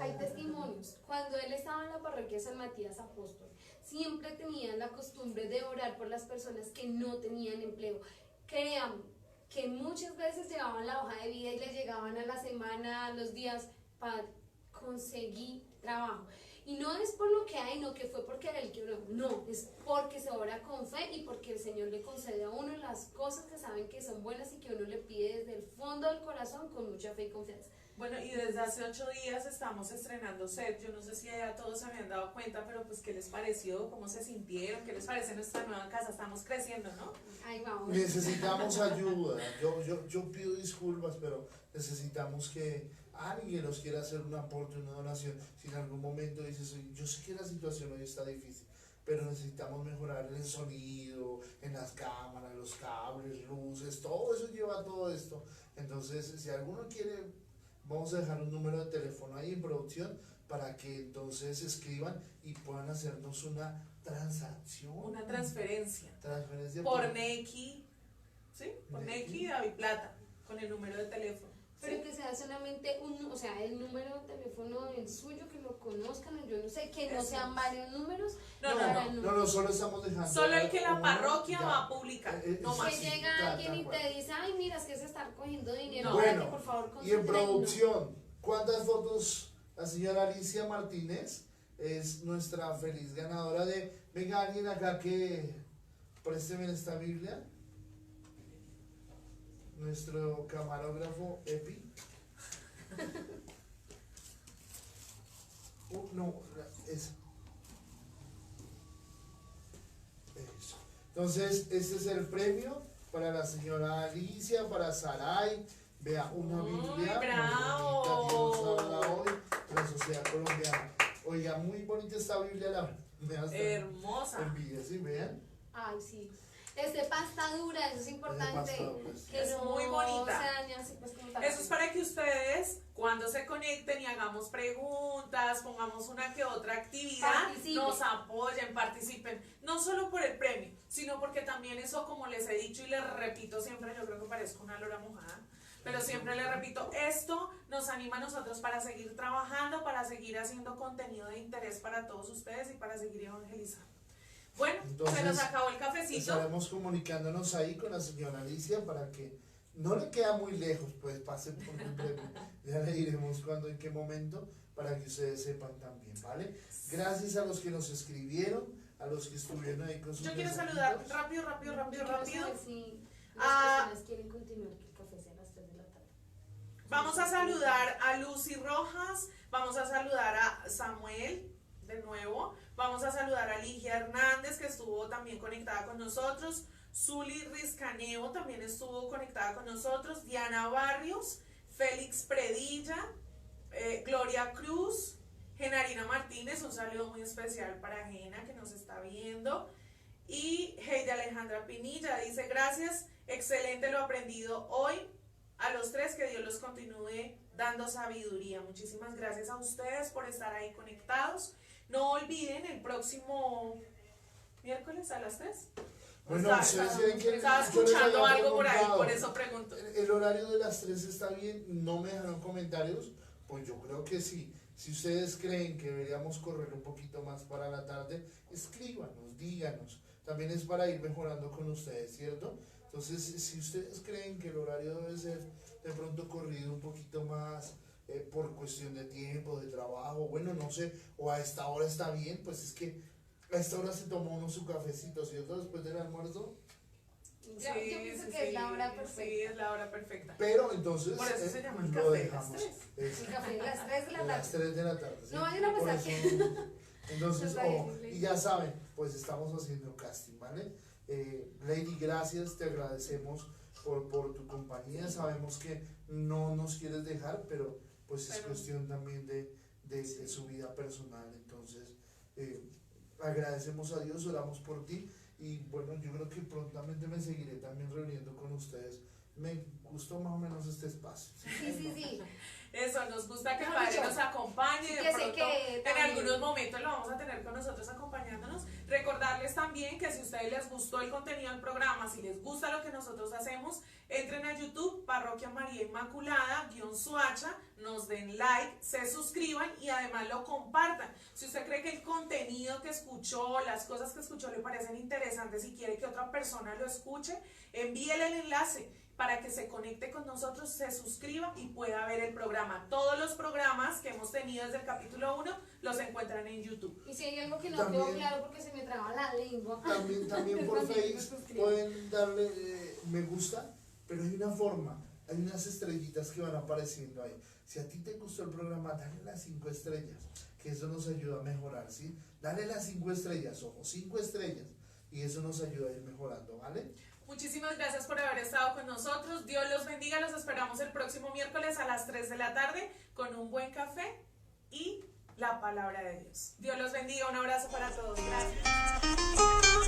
Hay testimonios. Cuando él estaba en la parroquia de San Matías Apóstol, siempre tenía la costumbre de orar por las personas que no tenían empleo. Créanme que muchas veces llevaban la hoja de vida y le llegaban a la semana, a los días, para conseguir trabajo. Y no es por lo que hay, no que fue porque era el que oró, no, es porque se ora con fe y porque el Señor le concede a uno las cosas que saben que son buenas y que uno le pide desde el fondo del corazón con mucha fe y confianza. Bueno, y desde hace 8 días estamos estrenando set. Yo no sé si ya todos se habían dado cuenta, pero pues ¿qué les pareció? ¿Cómo se sintieron? ¿Qué les parece nuestra nueva casa? Estamos creciendo, ¿no? Ahí vamos. Necesitamos ayuda. Yo pido disculpas, pero necesitamos que alguien nos quiera hacer un aporte, una donación. Si en algún momento dices, yo sé que la situación hoy está difícil, pero necesitamos mejorar en el sonido, en las cámaras, los cables, luces, todo eso lleva todo esto. Entonces, si alguno quiere, vamos a dejar un número de teléfono ahí en producción para que entonces escriban y puedan hacernos una transacción. Una transferencia. Transferencia Por Nequi, ¿sí? Por Nequi. Nequi David Plata, con el número de teléfono. Pero ¿sí? que sea solamente o sea, el número de teléfono el suyo, que lo conozcan, o yo no sé, que no Eso sean es. varios números. No, solo estamos dejando. Solo el que la uno, parroquia ya. va a publicar, no Sí, más. Que sí, llega tal alguien y cual. te dice, ay, mira, es que se está cogiendo dinero, No. para Bueno, que por favor Y en consulten. producción, ¿cuántas fotos? La señora Alicia Martínez es nuestra feliz ganadora de, venga alguien acá que présteme esta Biblia. Nuestro camarógrafo Epi. No, esa. Eso. Entonces, este es el premio para la señora Alicia, para Saray. Vea, una Uy, Biblia bravo. muy bonita que nos habla hoy de la sociedad colombiana. Oiga, muy bonita esta Biblia, la verdad. Me da hasta Hermosa. envidia, ¿sí? Vean. Ay, sí. De pasta dura, eso es importante. pasta dura, sí. Que Es no muy bonita. se dañe así, pues, como tal. Eso es para que ustedes, cuando se conecten y hagamos preguntas, pongamos una que otra actividad, Participen. nos apoyen, participen. No solo por el premio, sino porque también eso, como les he dicho y les repito siempre, yo creo que parezco una lora mojada, pero siempre les repito, esto nos anima a nosotros para seguir trabajando, para seguir haciendo contenido de interés para todos ustedes y para seguir evangelizando. Bueno, Entonces, se nos acabó el cafecito. Estaremos comunicándonos ahí con la señora Alicia para que no le queda muy lejos, pues pase por el premio. Ya le diremos cuándo, en qué momento, para que ustedes sepan también, ¿vale? Gracias a los que nos escribieron, a los que estuvieron ahí con sus Yo quiero mensajitos. saludar rápido. Yo quiero saber si las Ah. personas quieren continuar que el café sea a las 3 de la tarde. Vamos a saludar a Lucy Rojas, vamos a saludar a Samuel de nuevo, vamos a saludar a Ligia Hernández que estuvo también conectada con nosotros, Zuli Rizcaneo también estuvo conectada con nosotros, Diana Barrios, Félix Predilla, Gloria Cruz, Genarina Martínez, un saludo muy especial para Gena que nos está viendo, y Heide Alejandra Pinilla dice gracias, excelente lo aprendido hoy. A los tres, que Dios los continúe dando sabiduría. Muchísimas gracias a ustedes por estar ahí conectados. No olviden el próximo miércoles a las 3. Bueno, ustedes tienen que... Estaba yo les escuchando había algo por ahí, preguntado. por eso pregunto. El horario de las 3 está bien, no me dejaron comentarios, pues yo creo que sí. Si ustedes creen que deberíamos correr un poquito más para la tarde, escríbanos, díganos. También es para ir mejorando con ustedes, ¿cierto? Entonces, si ustedes creen que el horario debe ser de pronto corrido un poquito más por cuestión de tiempo, de trabajo, bueno, no sé, o a esta hora está bien, pues es que a esta hora se toma uno su cafecito, ¿cierto? Después del almuerzo. Yo pienso que es la hora perfecta. Sí, es la hora perfecta. Pero entonces Por eso se llama el lo café de las dejamos. 3. El café a las 3 de la A las tarde. 3 de la tarde. ¿sí? No vayan a Por pensar eso, entonces, Está bien, y ya saben, pues estamos haciendo casting, ¿vale? Lady, gracias, te agradecemos por tu compañía. Sabemos que no nos quieres dejar, pero pues es cuestión también de su vida personal. Entonces, agradecemos a Dios, oramos por ti. Y bueno, yo creo que prontamente me seguiré también reuniendo con ustedes. Me gustó más o menos este espacio. Sí. Eso, nos gusta que el No, Padre yo- nos acompañe, Sí, de que sé pronto que en también- algunos momentos lo vamos a tener con nosotros acompañándonos. Recordarles también que si a ustedes les gustó el contenido del programa, si les gusta lo que nosotros hacemos, entren a YouTube, Parroquia María Inmaculada, _Suacha, nos den like, se suscriban y además lo compartan. Si usted cree que el contenido que escuchó, las cosas que escuchó le parecen interesantes y quiere que otra persona lo escuche, envíele el enlace para que se conecte con nosotros, se suscriba y pueda ver el programa. Todos los programas que hemos tenido desde el capítulo 1 los encuentran en YouTube. Y si hay algo que no También- quedó claro porque se me traba la lengua. También por También me Facebook suscribo. pueden darle me gusta, pero hay una forma, hay unas estrellitas que van apareciendo ahí. Si a ti te gustó el programa, dale las 5 estrellas, que eso nos ayuda a mejorar, ¿sí? Dale las 5 estrellas, somos 5 estrellas, y eso nos ayuda a ir mejorando, ¿vale? Muchísimas gracias por haber estado con nosotros. Dios los bendiga. Los esperamos el próximo miércoles a las 3 de la tarde con un buen café y la palabra de Dios. Dios los bendiga. Un abrazo para todos. Gracias.